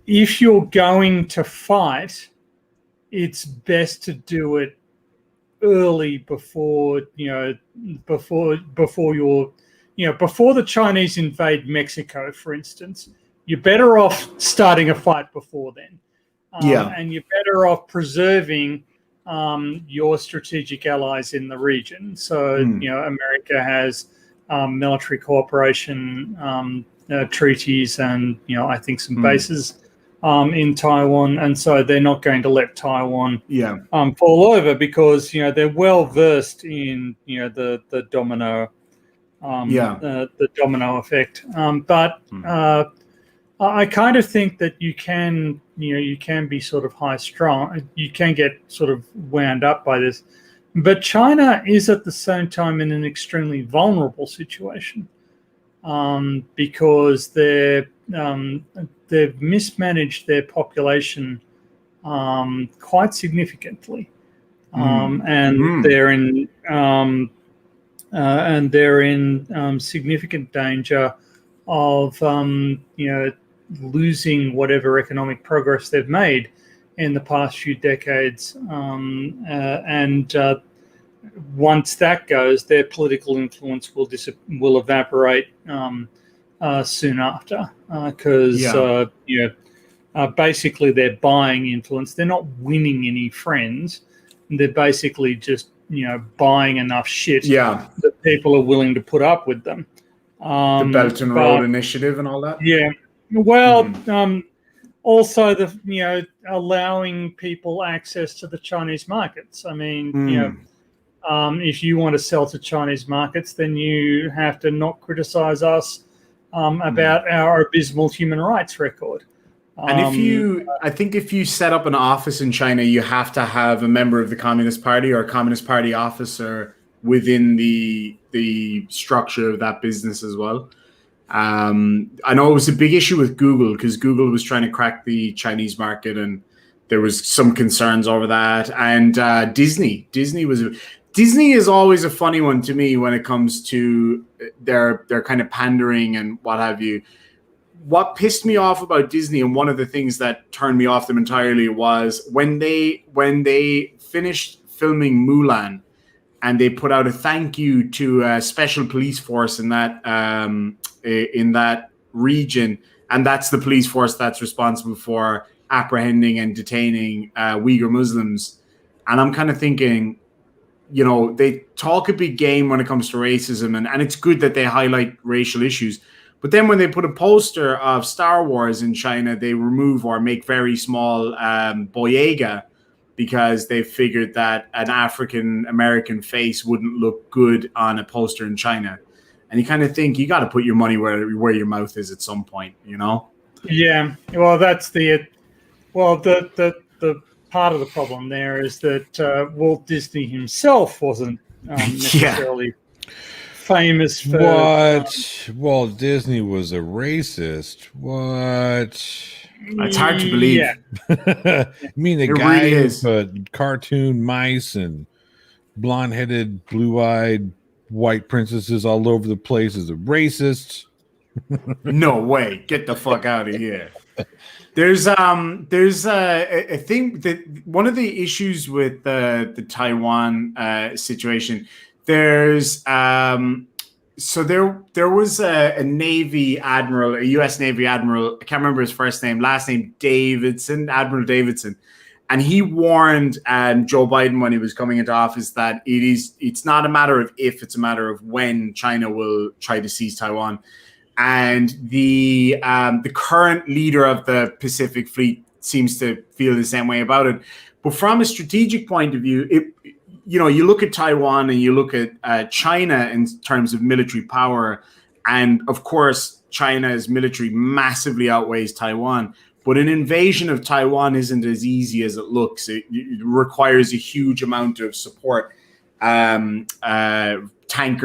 if you're going to fight, it's best to do it early before before the Chinese invade Mexico, for instance. You're better off starting a fight before then. And you're better off preserving your strategic allies in the region. So, America has military cooperation treaties and, I think some bases in Taiwan. And so they're not going to let Taiwan fall over because, they're well versed in, the domino the domino effect. But I kind of think that you can be sort of high strung. You can get sort of wound up by this. But China is at the same time in an extremely vulnerable situation because they've mismanaged their population quite significantly, and they're in significant danger of losing whatever economic progress they've made in the past few decades, and once that goes, their political influence will evaporate soon after, because basically they're buying influence. They're not winning any friends. They're basically just buying enough shit that people are willing to put up with them. The Belt and Road Initiative and all that. Yeah. Well, also the allowing people access to the Chinese markets. I mean, if you want to sell to Chinese markets, then you have to not criticize us about our abysmal human rights record. And I think if you set up an office in China, you have to have a member of the Communist Party or a Communist Party officer within the structure of that business as well. I know it was a big issue with Google because Google was trying to crack the Chinese market, and there was some concerns over that. And Disney is always a funny one to me when it comes to their kind of pandering and what have you. What pissed me off about Disney, and one of the things that turned me off them entirely, was when they finished filming Mulan, and they put out a thank you to a special police force in that region, and that's the police force that's responsible for apprehending and detaining Uyghur Muslims. And I'm kind of thinking, they talk a big game when it comes to racism, and it's good that they highlight racial issues. But then when they put a poster of Star Wars in China, they remove or make very small Boyega, because they figured that an African-American face wouldn't look good on a poster in China. And you kind of think you got to put your money where your mouth is at some point, Yeah, well, that's the part of the problem there is that Walt Disney himself wasn't necessarily famous for what. Walt Disney was a racist. What? It's hard to believe. Yeah. I mean, the It guy really who is. put cartoon mice and blonde-headed, blue-eyed white princesses all over the place is a racist. No way. Get the fuck out of here. There's a thing that one of the issues with the Taiwan situation, there's so there was a Navy admiral, a U.S. Navy admiral. I can't remember his first name, last name Davidson, Admiral Davidson, and he warned Joe Biden when he was coming into office that it's not a matter of if, it's a matter of when China will try to seize Taiwan. And the current leader of the Pacific Fleet seems to feel the same way about it. But from a strategic point of view, you look at Taiwan and you look at China in terms of military power, and of course, China's military massively outweighs Taiwan. But an invasion of Taiwan isn't as easy as it looks. It requires a huge amount of support, tanker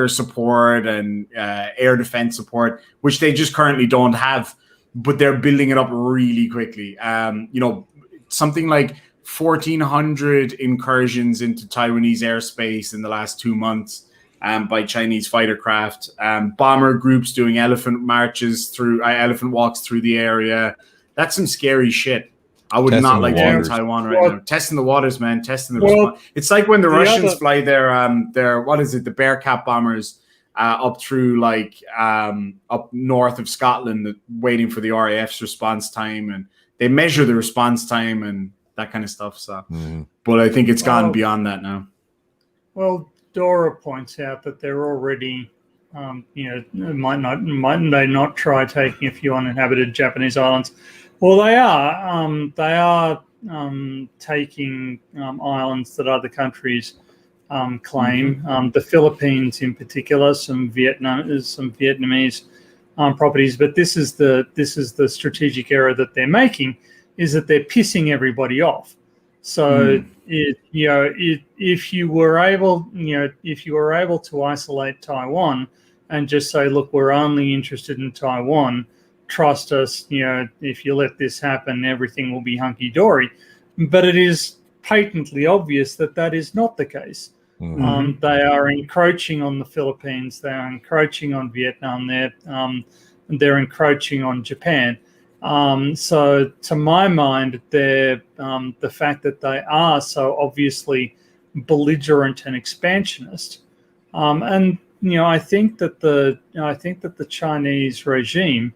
support and air defense support, which they just currently don't have. But they're building it up really quickly. Something like 1,400 incursions into Taiwanese airspace in the last 2 months by Chinese fighter craft. Bomber groups doing elephant walks through the area. That's some scary shit. I would not like to be in Taiwan right now. Testing the waters, man. Testing the response. It's like when the Russians fly their what is it? The Bearcat bombers up through up north of Scotland, waiting for the RAF's response time, and they measure the response time and that kind of stuff. So, but I think it's gone beyond that now. Well, Dora points out that they're already, mightn't they not try taking a few uninhabited Japanese islands? Well, they are. They are taking islands that other countries claim. The Philippines, in particular, some Vietnamese properties. But this is the strategic error that they're making, is that they're pissing everybody off. So if you were able to isolate Taiwan and just say, look, we're only interested in Taiwan, trust us, if you let this happen, everything will be hunky-dory. But it is patently obvious that is not the case. They are encroaching on the Philippines. They are encroaching on Vietnam. They're encroaching on Japan. So to my mind, the fact that they are so obviously belligerent and expansionist, and I think that the Chinese regime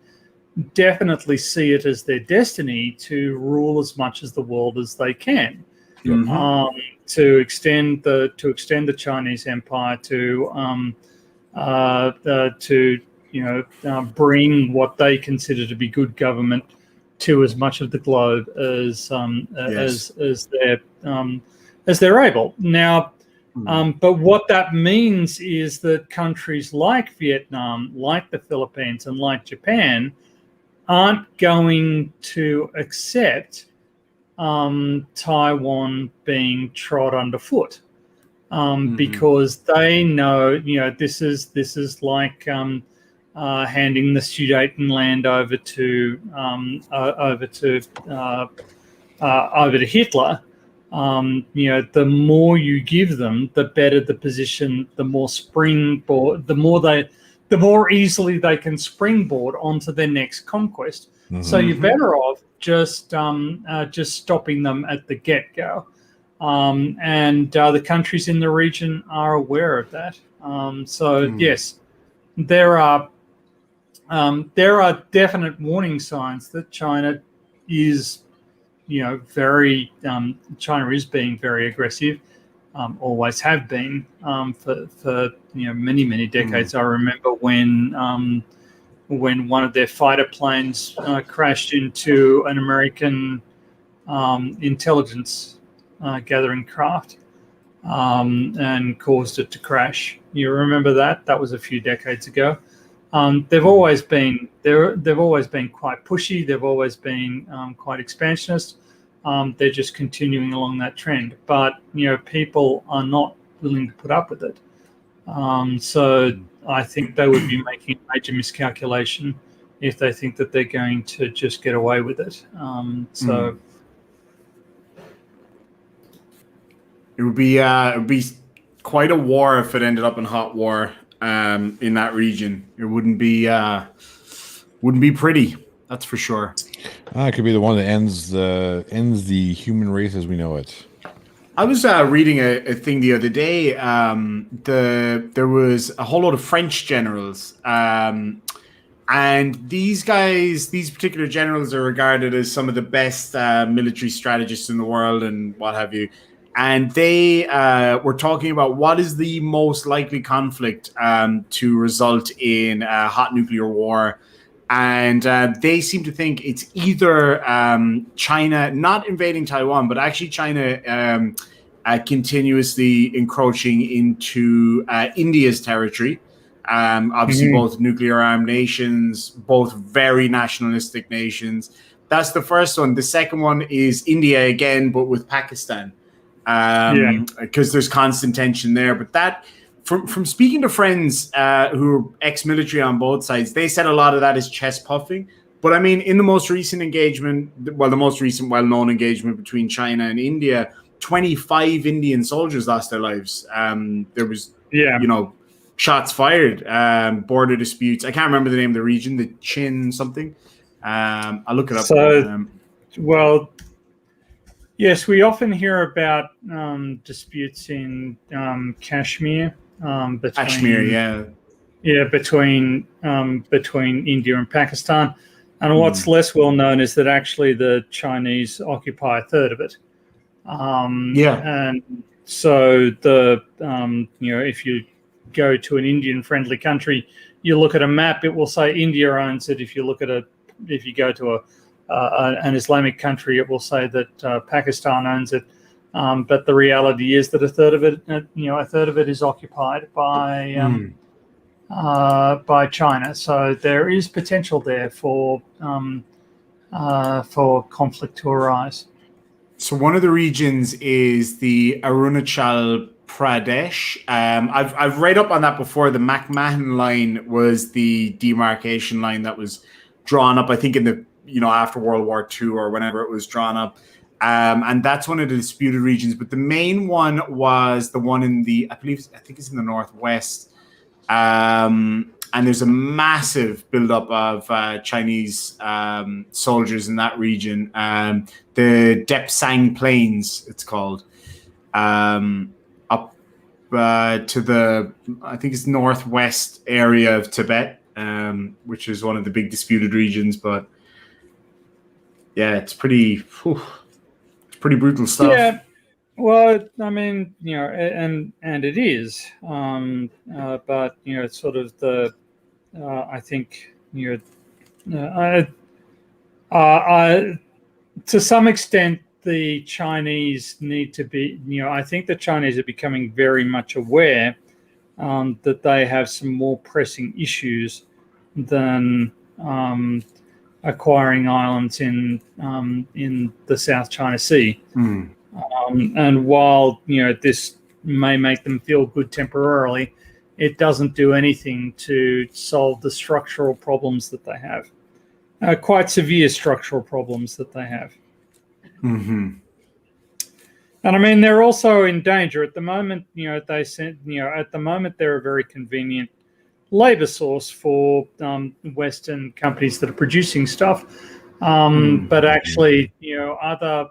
definitely see it as their destiny to rule as much as the world as they can, to extend the Chinese empire, to bring what they consider to be good government to as much of the globe as they're able. Now, but what that means is that countries like Vietnam, like the Philippines, and like Japan aren't going to accept Taiwan being trod underfoot, because they know, this is like handing the Sudetenland over to Hitler. The more you give them, the better the position, the more springboard, the more easily they can springboard onto their next conquest. So you're better off just stopping them at the get-go. And the countries in the region are aware of that. Yes, there are definite warning signs that China is, China is being very aggressive. Always have been for many decades. I remember when one of their fighter planes crashed into an American intelligence gathering craft and caused it to crash. You remember that? That was a few decades ago. They've always been quite pushy. They've always been quite expansionist. They're just continuing along that trend, but people are not willing to put up with it. So I think they would be making a major miscalculation if they think that they're going to just get away with it. It would be quite a war if it ended up in hot war in that region. It wouldn't be pretty. That's for sure. It could be the one that ends the human race as we know it. I was reading a thing the other day. There was a whole lot of French generals, and these particular generals are regarded as some of the best military strategists in the world and what have you. And they were talking about what is the most likely conflict to result in a hot nuclear war. And they seem to think it's either China not invading Taiwan, but actually China continuously encroaching into India's territory. Obviously, both nuclear armed nations, both very nationalistic nations. That's the first one. The second one is India again, but with Pakistan, because there's constant tension there. But that, from speaking to friends who are ex-military on both sides, they said a lot of that is chest puffing. But I mean, in the most recent engagement, well, the most recent well-known engagement between China and India, 25 Indian soldiers lost their lives. There was, shots fired, border disputes. I can't remember the name of the region, the Chin something. I'll look it up. So, well, yes, we often hear about disputes in Kashmir. Between India and Pakistan. And what's less well known is that actually the Chinese occupy a third of it. And so if you go to an Indian-friendly country, you look at a map, it will say India owns it. If you go to an Islamic country, it will say that Pakistan owns it. But the reality is that a third of it is occupied by China. So there is potential there for conflict to arise. So one of the regions is the Arunachal Pradesh. I've read up on that before. The McMahon line was the demarcation line that was drawn up, I think, in the after World War II or whenever it was drawn up. And that's one of the disputed regions. But the main one was the one in I think it's in the northwest. And there's a massive buildup of Chinese soldiers in that region. The Depsang Plains, it's called, up to the, I think it's northwest area of Tibet, which is one of the big disputed regions. But yeah, it's pretty brutal stuff. Yeah. Well, I mean, and it is, but it's sort of the, I think, to some extent, the Chinese need to be, I think the Chinese are becoming very much aware that they have some more pressing issues than acquiring islands in the South China Sea. And while this may make them feel good temporarily, it doesn't do anything to solve the structural problems that they have, quite severe structural problems that they have. And I mean, they're also in danger at the moment. They said, at the moment they're a very convenient labor source for Western companies that are producing stuff. But actually, other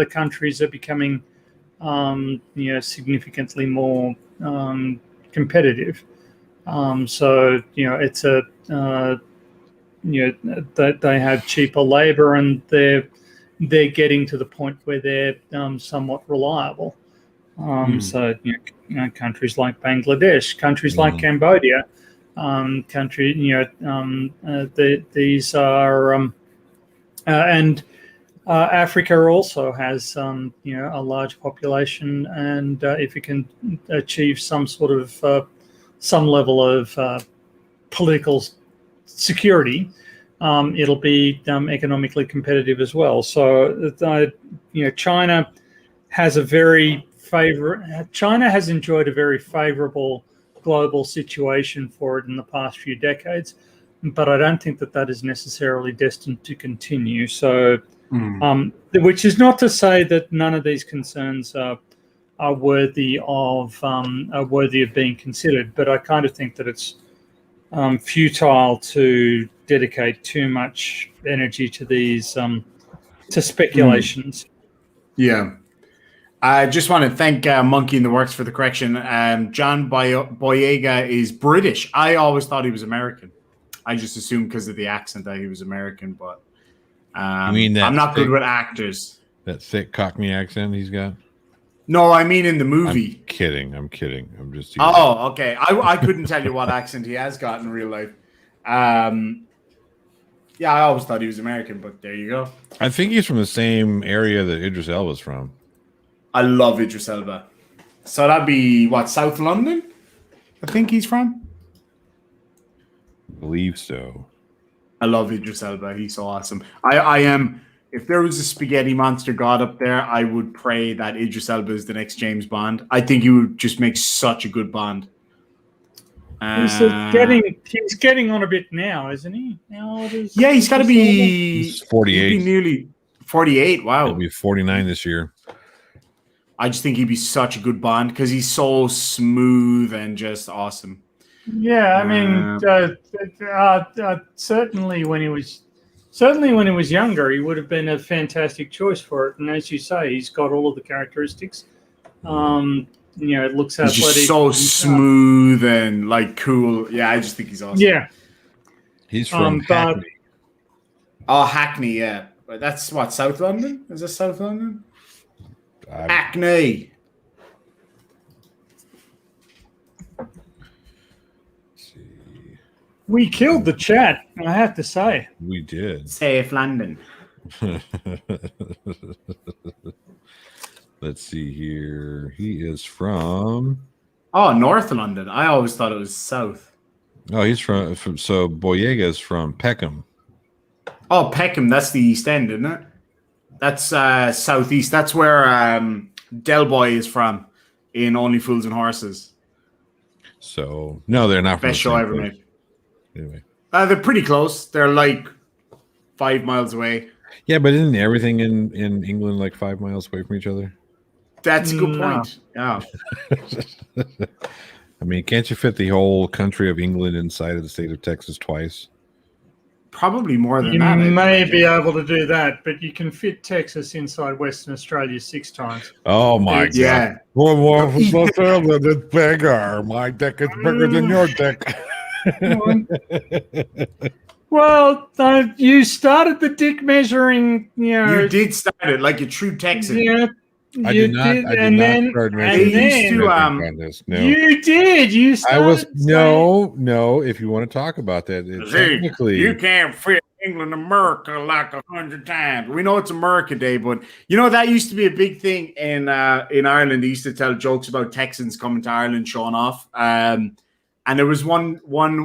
countries are becoming, significantly more competitive. So it's that they have cheaper labor and they're getting to the point where they're somewhat reliable. So countries like Bangladesh, countries like Cambodia. These are, and Africa also has, a large population, and if it can achieve some sort of, some level of political security, it'll be economically competitive as well. So, China has China has enjoyed a very favorable global situation for it in the past few decades, but I don't think that is necessarily destined to continue. So, which is not to say that none of these concerns are worthy of being considered, but I kind of think that it's futile to dedicate too much energy to these to speculations. Yeah. I just want to thank Monkey in the Works for the correction. John Boyega is British. I always thought he was American. I just assumed because of the accent that he was American, but you mean that I'm not good with actors. That thick Cockney accent he's got? No, I mean in the movie. I'm kidding. I'm just... Oh, okay. I couldn't tell you what accent he has got in real life. Yeah, I always thought he was American, but there you go. I think he's from the same area that Idris Elba's from. I love Idris Elba. So that'd be what, South London? I think he's from. I believe so. I love Idris Elba. He's so awesome. I am. If there was a spaghetti monster god up there, I would pray that Idris Elba is the next James Bond. I think he would just make such a good Bond. He's getting on a bit now, isn't he? Yeah, he's got to be. He's 48. He'd be nearly 48. Wow. He'll be 49 this year. I just think he'd be such a good Bond because he's so smooth and just awesome. Yeah, I mean, certainly when he was younger, he would have been a fantastic choice for it. And as you say, he's got all of the characteristics. It looks athletic. He's just so smooth and like cool. Yeah, I just think he's awesome. Yeah, He's from Hackney. Oh, Hackney, yeah. But that's what, South London? Is this South London? Hackney. we killed the chat, I have to say. We did. Safe London. Let's see here. He is from. Oh, North London. I always thought it was South. Oh, he's from so Boyega is from Peckham. Oh, Peckham. That's the East End, isn't it? That's southeast. That's where Del Boy is from in Only Fools and Horses. So no, they're not from Best show ever made. Anyway, they're pretty close. They're like 5 miles away. yeah, but isn't everything in England like 5 miles away from each other? That's a good No. point. Yeah. I mean, can't you fit the whole country of England inside of the state of Texas twice? Probably more than You that. may be able to do that, but you can fit Texas inside Western Australia 6 times. Oh my god! Yeah. Well, it's bigger. My dick is bigger than your dick. Well, you started the dick measuring, You did start it like a true Texan. Yeah, I you did not. I did and not then, start and measuring then to, on this. No, you did. You I started was saying- no. If you want to talk about that, technically, You can't fit England, America like 100 times. We know it's America Day, but that used to be a big thing in Ireland. They used to tell jokes about Texans coming to Ireland showing off. And there was one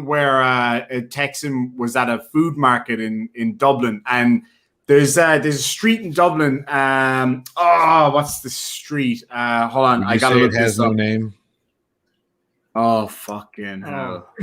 where a Texan was at a food market in Dublin, and there's a street in Dublin. What's the street? Hold on, I gotta look it has this no up. name. Oh fucking hell!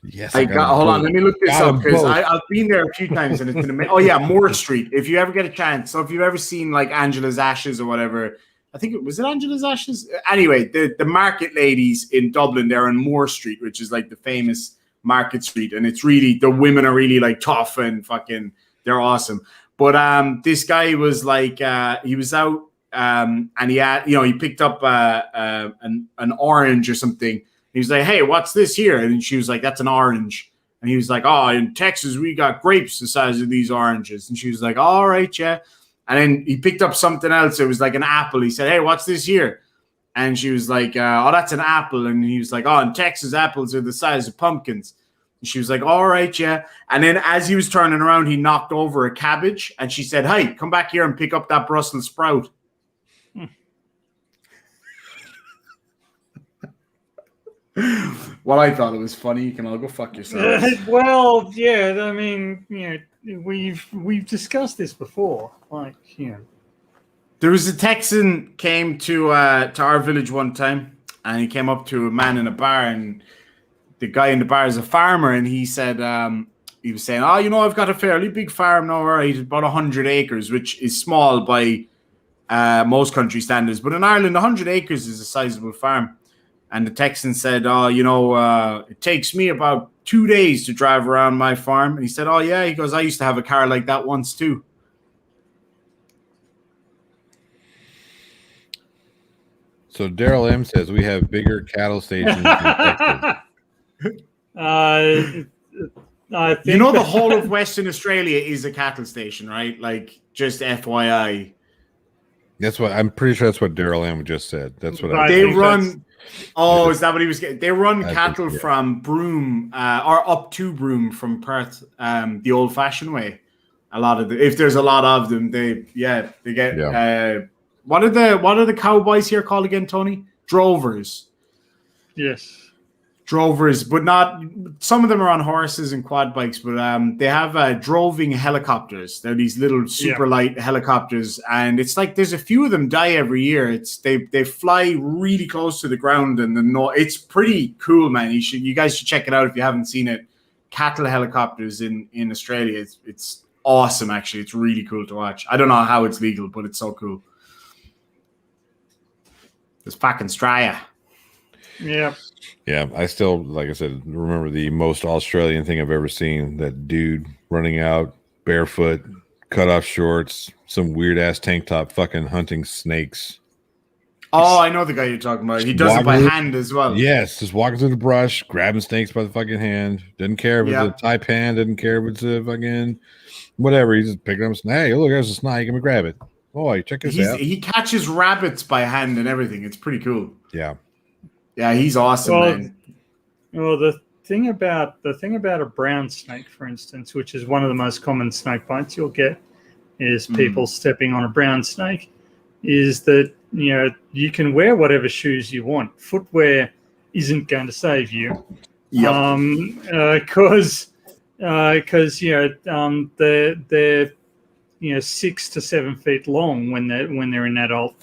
Yes, Hold on, let me look this Got up 'em because both. I've been there a few times and it's been amazing. Oh yeah, Moore Street. If you ever get a chance, so if you've ever seen like Angela's Ashes or whatever. I think it was Angela's Ashes. Anyway, the market ladies in Dublin, they're on Moore Street, which is like the famous market street, and it's really the women are really like tough and fucking they're awesome. But this guy was like he was out and he had he picked up an orange or something. He was like, "Hey, what's this here?" And she was like, "That's an orange." And he was like, "Oh, in Texas we got grapes the size of these oranges." And she was like, "All right, yeah." And then he picked up something else. It was like an apple. He said, "Hey, what's this here?" And she was like, "Oh, that's an apple." And he was like, "Oh, in Texas, apples are the size of pumpkins." And she was like, "All right, yeah." And then as he was turning around, he knocked over a cabbage. And she said, "Hey, come back here and pick up that Brussels sprout." Well, I thought it was funny. You can all go fuck yourselves. Well, yeah. I mean, we've discussed this before. Like, There was a Texan came to our village one time, and he came up to a man in a bar, and the guy in the bar is a farmer, and he said he was saying, "Oh, I've got a fairly big farm now, right? About 100 acres, which is small by most country standards, but in Ireland, 100 acres is a sizable farm." And the Texan said, it takes me about 2 days to drive around my farm. And he said, "Oh, yeah." He goes, "I used to have a car like that once, too." So Daryl M says we have bigger cattle stations in Texas. I think The whole of Western Australia is a cattle station, right? Like, just FYI. That's what I'm pretty sure. That's what Daryl M just said. That's what I They think run Oh, is that what he was getting? They run I cattle think, yeah. from Broome or up to Broome from Perth, the old-fashioned way. A lot of if there's a lot of them, they get. Yeah. What are the cowboys here called again, Tony? Drovers. Yes. Drovers, but not some of them are on horses and quad bikes, but they have droving helicopters. They're these little super light helicopters, and it's like there's a few of them die every year. It's they fly really close to the ground, and it's pretty cool, man. You guys should check it out if you haven't seen it. Cattle helicopters in Australia, it's awesome. Actually, it's really cool to watch. I don't know how it's legal, but it's so cool. It's fucking Straya. Yeah. Yeah, I still, like I said, remember the most Australian thing I've ever seen. That dude running out barefoot, cut off shorts, some weird ass tank top, fucking hunting snakes. Oh, I know the guy you're talking about. He does it by hand as well. Yes, just walking through the brush, grabbing snakes by the fucking hand. Doesn't care if it's a taipan, doesn't care if it's a fucking whatever. He's just picking up a snake. Hey, look, there's a snake. Let me grab it. Boy, check this out. He catches rabbits by hand and everything. It's pretty cool. Yeah. Yeah, he's awesome, man. Well, the thing about a brown snake, for instance, which is one of the most common snake bites you'll get, is people stepping on a brown snake. Is that you can wear whatever shoes you want. Footwear isn't going to save you. Because they're 6 to 7 feet long when they're in adult,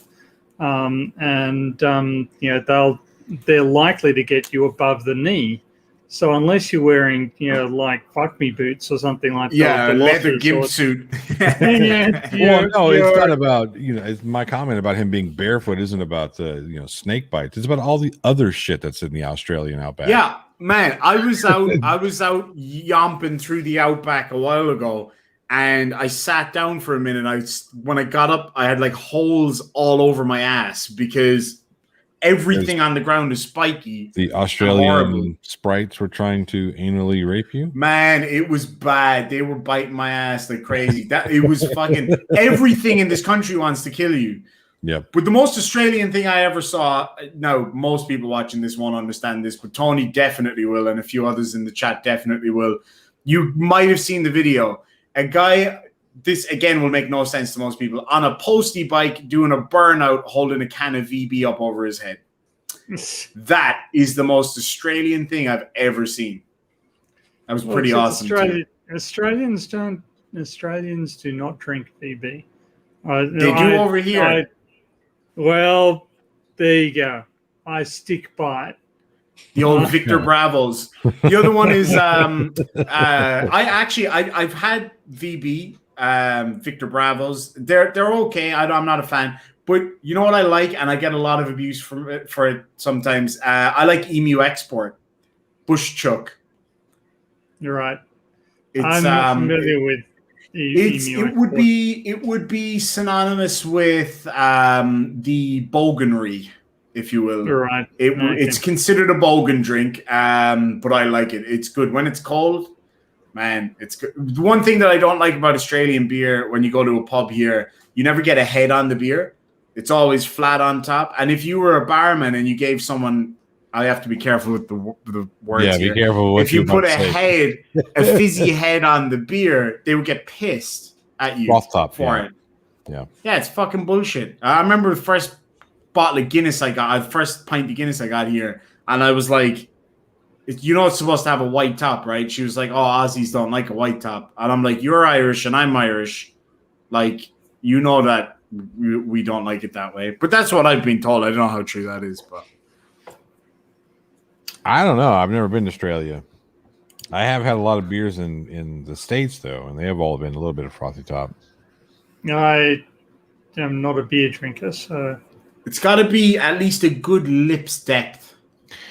they're likely to get you above the knee. So unless you're wearing, like fuck me boots or something like that. Yeah, leather gimp suit. Well, no, it's not about, it's my comment about him being barefoot isn't about the, snake bites. It's about all the other shit that's in the Australian outback. Yeah, man, I was out yomping through the outback a while ago, and I sat down for a minute. When I got up, I had like holes all over my ass because everything on the ground is spiky. The Australian sprites were trying to anally rape you? Man, it was bad. They were biting my ass like crazy. It was fucking everything in this country wants to kill you. Yeah. But the most Australian thing I ever saw, now most people watching this won't understand this, but Tony definitely will, and a few others in the chat definitely will. You might have seen the video. A guy, this again will make no sense to most people, on a postie bike doing a burnout holding a can of VB up over his head. That is the most Australian thing I've ever seen. That was pretty awesome. Australians do not drink VB. They do over here. Well, there you go. I stick by it. The old Victor Bravos. The other one is I've had VB, Victor Bravos. They're okay. I'm not a fan, but you know what I like, and I get a lot of abuse for it sometimes. I like Emu Export, Bush Chuck. You're right. I'm not familiar with Emu Export. It would be synonymous with the Boganry, if you will. You're right. It's considered a bogan drink, but I like it. It's good when it's cold. Man, it's good. The one thing that I don't like about Australian beer, when you go to a pub here, you never get a head on the beer. It's always flat on top. And if you were a barman and you gave someone, I have to be careful with the words. Yeah, be careful. What if you put a fizzy head on the beer, they would get pissed at you for it. Yeah, it's fucking bullshit. I remember the first bottle of Guinness I got, the first pint of Guinness I got here, and I was like, it's supposed to have a white top, right? She was like, oh, Aussies don't like a white top. And I'm like, you're Irish and I'm Irish. Like, that we don't like it that way. But that's what I've been told. I don't know how true that is, but I don't know. I've never been to Australia. I have had a lot of beers in the States, though, and they have all been a little bit of frothy top. I am not a beer drinker, so... It's got to be at least a good lips depth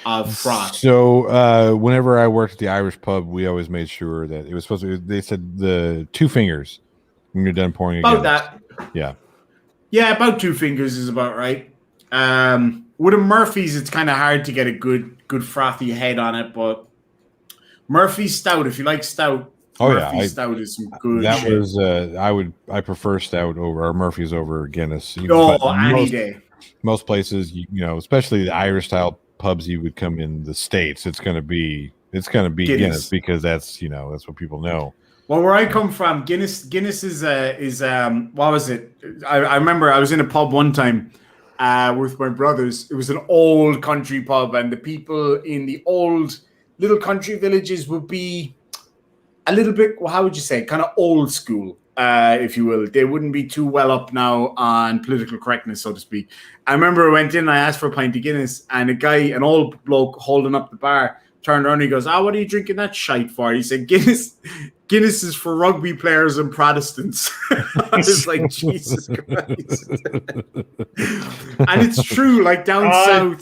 of froth. So whenever I worked at the Irish pub, we always made sure that it was supposed to. They said the 2 fingers when you're done pouring. About that. Yeah, about 2 fingers is about right. With a Murphy's, it's kind of hard to get a good frothy head on it, but Murphy's Stout, if you like stout, Murphy's Stout is some good. That shit. I prefer Stout over Murphy's over Guinness. Any day. most places, especially the Irish style pubs you would come in the States, it's going to be Guinness because that's what people know. Well, where I come from, Guinness is what was it? I remember I was in a pub one time with my brothers. It was an old country pub, and the people in the old little country villages would be a little bit, how would you say, kind of old school, if you will. They wouldn't be too well up now on political correctness, so to speak. I remember I went in and I asked for a pint of Guinness, and an old bloke holding up the bar, turned around and he goes, what are you drinking that shite for? He said, Guinness is for rugby players and Protestants. I was like, Jesus Christ. And it's true, like down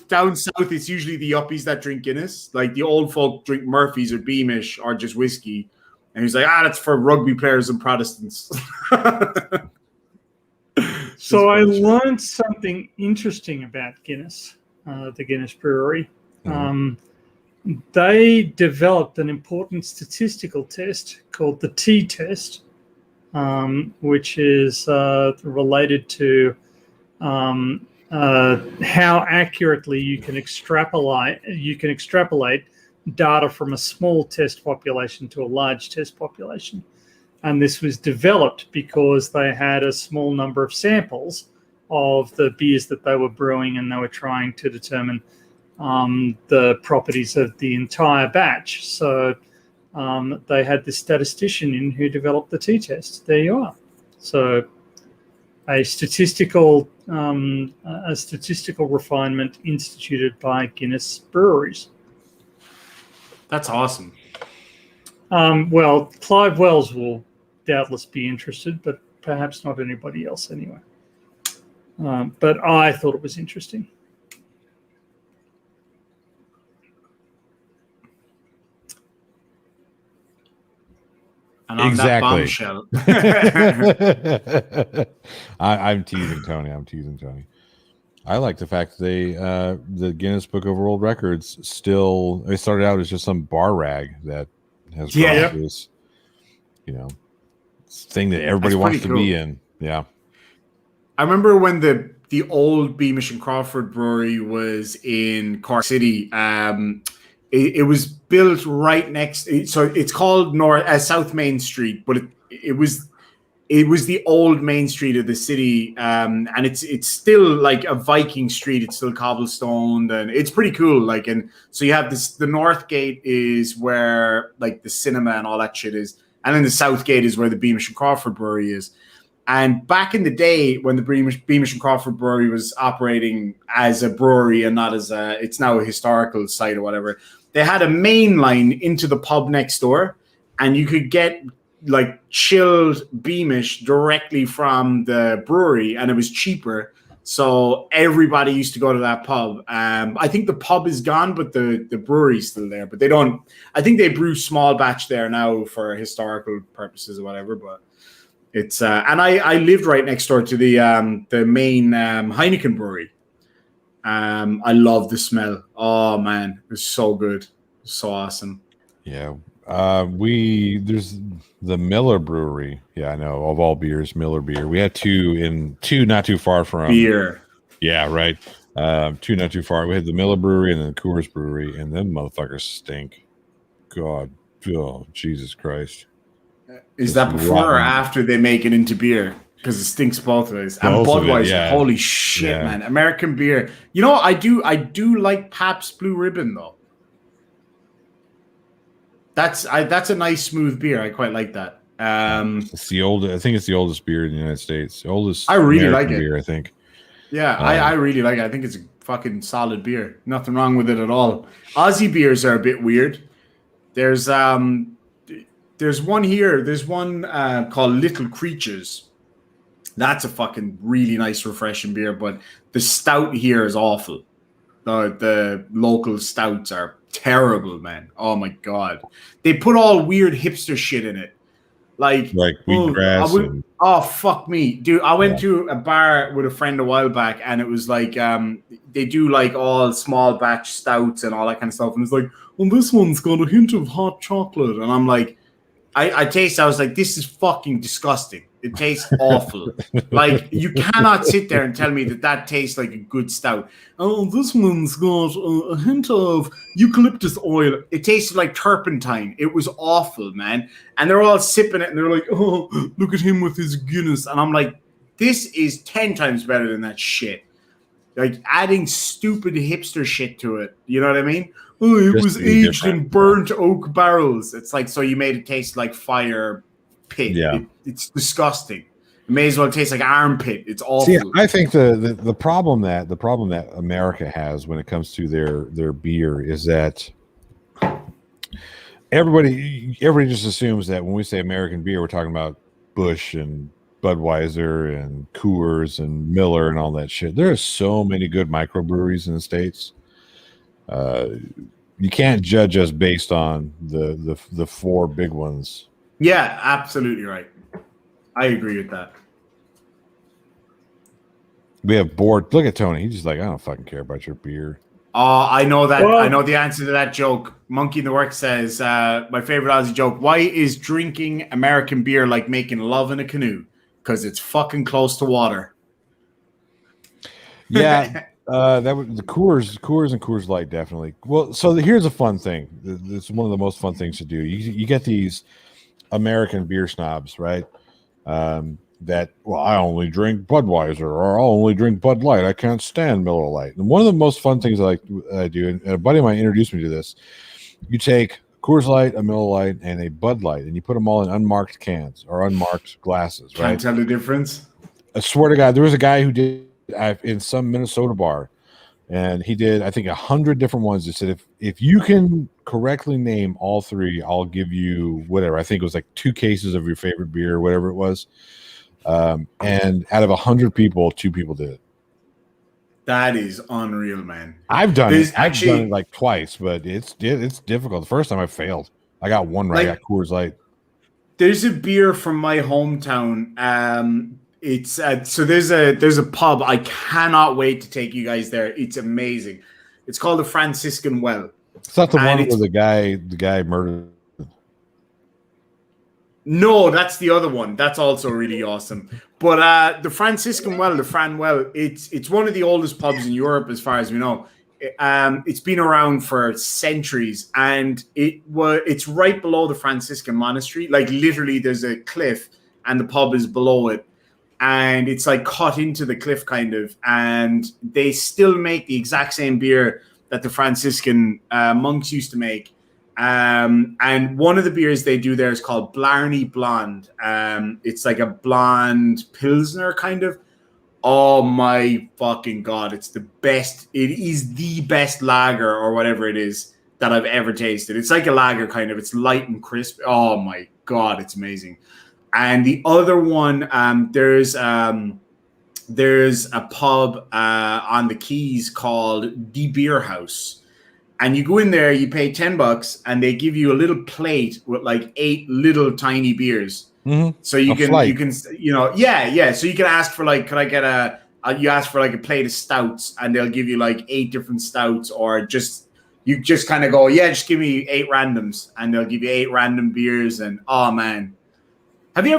south, it's usually the uppies that drink Guinness. Like the old folk drink Murphy's or Beamish or just whiskey. And he's like, that's for rugby players and Protestants. So I learned something interesting about Guinness, the Guinness Brewery. They developed an important statistical test called the T-test, which is related to how accurately you can extrapolate data from a small test population to a large test population. And this was developed because they had a small number of samples of the beers that they were brewing, and they were trying to determine the properties of the entire batch. So they had this statistician in who developed the T-test. There you are. So a statistical refinement instituted by Guinness breweries. That's awesome. Well, Clive Wells will doubtless be interested, but perhaps not anybody else anyway. But I thought it was interesting. And on exactly. that bombshell. I'm teasing Tony. I like the fact that the Guinness Book of World Records they started out as just some bar rag that has grown this, thing that everybody wants to be in. Yeah. I remember when the old Beamish and Crawford Brewery was in Cork City. It was built right next. So it's called South Main Street, but it was the old main street of the city, and it's still like a Viking street. It's still cobblestoned, and it's pretty cool. Like, and so you have this. The North Gate is where like the cinema and all that shit is, and then the South Gate is where the Beamish and Crawford Brewery is. And back in the day, when the Beamish and Crawford Brewery was operating as a brewery and not as it's now a historical site or whatever, they had a main line into the pub next door, and you could get like chilled Beamish directly from the brewery, and it was cheaper. So everybody used to go to that pub. I think the pub is gone, but the brewery's still there. But they don't. I think they brew small batch there now for historical purposes or whatever. But it's and I lived right next door to the main Heineken brewery. I love the smell. Oh man, it was so good, so awesome. Yeah. There's the Miller Brewery. Yeah, I know, of all beers, Miller beer. We had two not too far from beer. Yeah, right. Two not too far. We had the Miller Brewery and then the Coors Brewery, and them motherfuckers stink. God, oh Jesus Christ! Is that before or after they make it into beer? Because it stinks both ways. And Budweiser, holy shit, man! American beer. I do like Pabst Blue Ribbon though. That's a nice smooth beer. I quite like that. It's the oldest. I think it's the oldest beer in the United States. The oldest. I really like it. Beer, I think. Yeah, I really like it. I think it's a fucking solid beer. Nothing wrong with it at all. Aussie beers are a bit weird. There's one here. There's one called Little Creatures. That's a fucking really nice, refreshing beer. But the stout here is awful. The local stouts are terrible, man. Oh my god, they put all weird hipster shit in it, like wheatgrass. Oh fuck me, dude! I went to a bar with a friend a while back, and it was like they do like all small batch stouts and all that kind of stuff, and it's like, well, this one's got a hint of hot chocolate, and I'm like, I tasted. I was like, this is fucking disgusting. It tastes awful. Like, you cannot sit there and tell me that tastes like a good stout. Oh, this one's got a hint of eucalyptus oil. It tasted like turpentine. It was awful, man. And they're all sipping it, and they're like, oh, look at him with his Guinness. And I'm like, this is 10 times better than that shit. Like, adding stupid hipster shit to it. You know what I mean? Oh, it Just was to be aged different. in burnt oak barrels. It's like, so you made it taste like fire pit. Yeah. It's disgusting. It may as well taste like armpit. It's awful. See, I think the problem that America has when it comes to their beer is that everybody just assumes that when we say American beer, we're talking about Busch and Budweiser and Coors and Miller and all that shit. There are so many good microbreweries in the States. You can't judge us based on the four big ones. Yeah, absolutely right. I agree with that. We have bored. Look at Tony. He's just like, I don't fucking care about your beer. I know that. Well- I know the answer to that joke. Monkey in the Work says, my favorite Aussie joke. Why is drinking American beer like making love in a canoe? Because it's fucking close to water. Yeah, that was the Coors and Coors Light definitely. Well, so here's a fun thing. It's one of the most fun things to do. You get these American beer snobs, right? That, well, I only drink Budweiser, or I'll only drink Bud Light. I can't stand Miller Lite. And one of the most fun things I do, and a buddy of mine introduced me to this. You take Coors Light, a Miller Lite, and a Bud Light, and you put them all in unmarked cans or unmarked glasses, right? Can't tell the difference. I swear to God, there was a guy who did in some Minnesota bar, and he did, I think, 100 different ones. He said, if you can correctly name all three, I'll give you whatever. I think it was like 2 cases of your favorite beer, whatever it was. And out of 100 people, 2 people did it. That is unreal, man. I've done There's it. I've done it like twice, but it's difficult. The first time I failed. I got one right. I got Coors Light. There's a beer from my hometown. It's so there's a pub. I cannot wait to take you guys there. It's amazing. It's called the Franciscan Well. It's not the And one where the guy murdered. No, that's the other one. That's also really awesome. But the Franciscan Well, the Fran Well, it's one of the oldest pubs in Europe, as far as we know. It's been around for centuries, and it's right below the Franciscan monastery. Like, literally, there's a cliff, and the pub is below it, and it's like cut into the cliff, kind of. And they still make the exact same beer that the Franciscan monks used to make. And one of the beers they do there is called Blarney Blonde. It's like a blonde Pilsner, kind of. Oh my fucking God. It's the best. It is the best lager or whatever it is that I've ever tasted. It's like a lager, kind of. It's light and crisp. Oh my God. It's amazing. And the other one, there's a pub on the Keys called The Beer House. And you go in there, you pay $10, and they give you a little plate with like 8 little tiny beers. Mm-hmm. So you can, yeah. So you can ask for like, could I get you ask for like a plate of stouts, and they'll give you like 8 different stouts, or you just kind of go, yeah, just give me 8 randoms, and they'll give you 8 random beers. And oh man, have you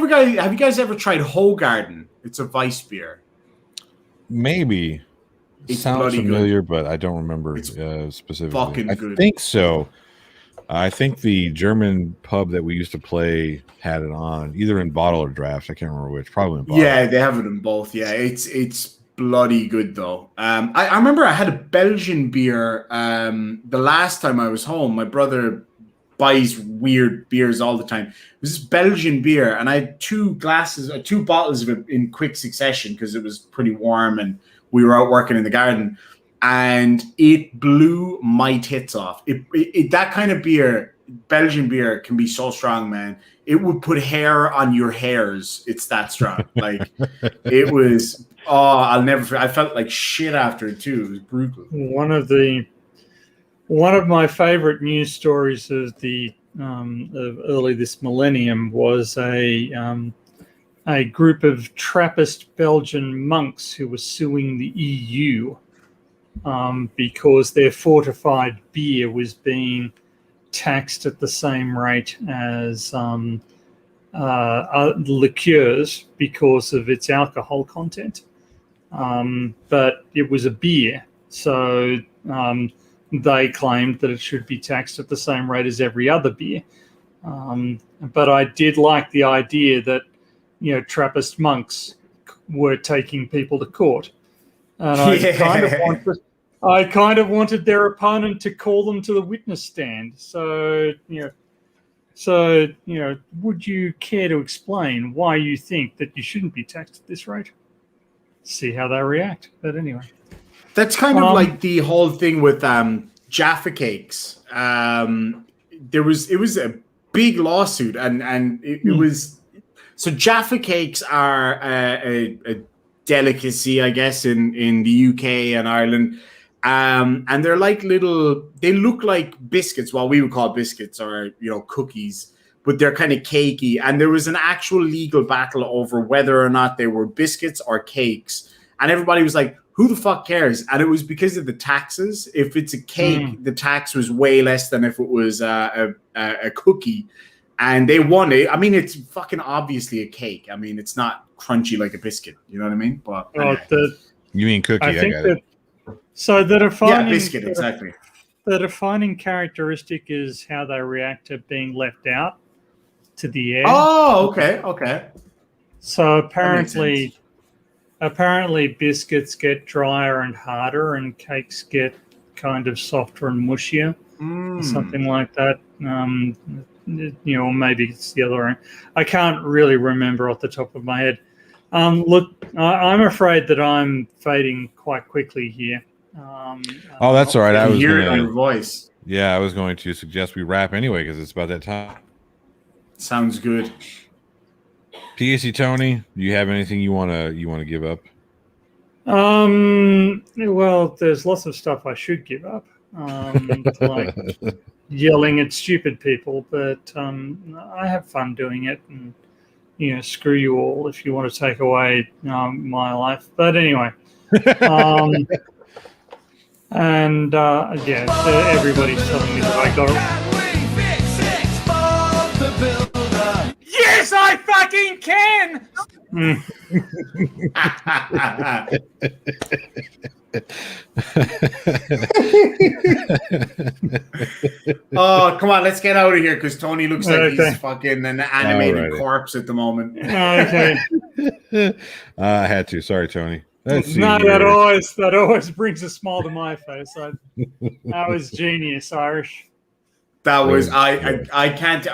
guys ever tried Hoegaarden? It's a Weiss beer. Maybe. It sounds familiar, but I don't remember specifically. Fucking I good. think so. I think the German pub that we used to play had it on, either in bottle or draft. I can't remember which. Probably in bottle. Yeah, they have it in both. Yeah, it's bloody good though. I remember I had a Belgian beer the last time I was home. My brother buys weird beers all the time. It was this Belgian beer, and I had 2 bottles of it in quick succession because it was pretty warm and we were out working in the garden, and it blew my tits off. It that kind of beer, Belgian beer, can be so strong, man. It would put hair on your hairs. It's that strong. Like, it was. Oh, I'll never forget. I felt like shit after it too. It was brutal. One of my favorite news stories of of early this millennium was a group of Trappist Belgian monks who were suing the EU because their fortified beer was being taxed at the same rate as liqueurs because of its alcohol content. But it was a beer, so they claimed that it should be taxed at the same rate as every other beer. But I did like the idea that, Trappist monks were taking people to court, and I kind of wanted their opponent to call them to the witness stand. So would you care to explain why you think that you shouldn't be taxed at this rate? See how they react. But anyway, that's kind of like the whole thing with Jaffa cakes. It was a big lawsuit, and it was. So Jaffa cakes are a delicacy, I guess, in the UK and Ireland. And they're like they look like biscuits, what we would call biscuits, or, cookies, but they're kind of cakey. And there was an actual legal battle over whether or not they were biscuits or cakes. And everybody was like, who the fuck cares? And it was because of the taxes. If it's a cake, the tax was way less than if it was a cookie. And they won it. I mean, it's fucking obviously a cake. I mean, it's not crunchy like a biscuit. You know what I mean? But you mean cookie? I got it. So the defining biscuit, exactly. The defining characteristic is how they react to being left out to the air. Oh, okay. So apparently biscuits get drier and harder, and cakes get kind of softer and mushier, something like that. Maybe it's the other way. I can't really remember off the top of my head. Look, I'm afraid that I'm fading quite quickly here. That's all right. I was hear it on your voice. Yeah, I was going to suggest we wrap anyway because it's about that time. Sounds good. PSC Tony, do you have anything you want to give up? Well, there's lots of stuff I should give up, like yelling at stupid people, but I have fun doing it, and screw you all if you want to take away my life. But anyway, everybody's telling me that I got it. Yes, I fucking can. Oh, come on, let's get out of here because Tony looks like he's fucking an animated corpse at the moment. Okay. I had to. Sorry, Tony. That always brings a smile to my face. That was genius, Irish. That was I can't.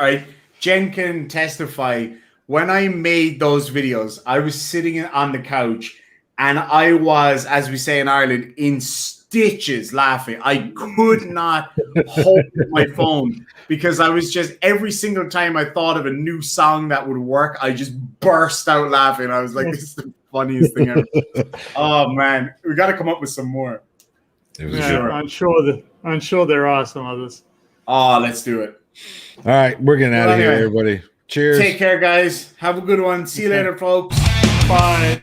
Jen can testify. When I made those videos, I was sitting on the couch and I was, as we say in Ireland, in stitches laughing. I could not hold my phone because I was just, every single time I thought of a new song that would work, I just burst out laughing. I was like, this is the funniest thing ever. Oh man, we got to come up with some more. I'm sure there are some others. Oh, let's do it. All right, we're getting out of here, everybody. Cheers. Take care, guys. Have a good one. See you later, folks. Bye.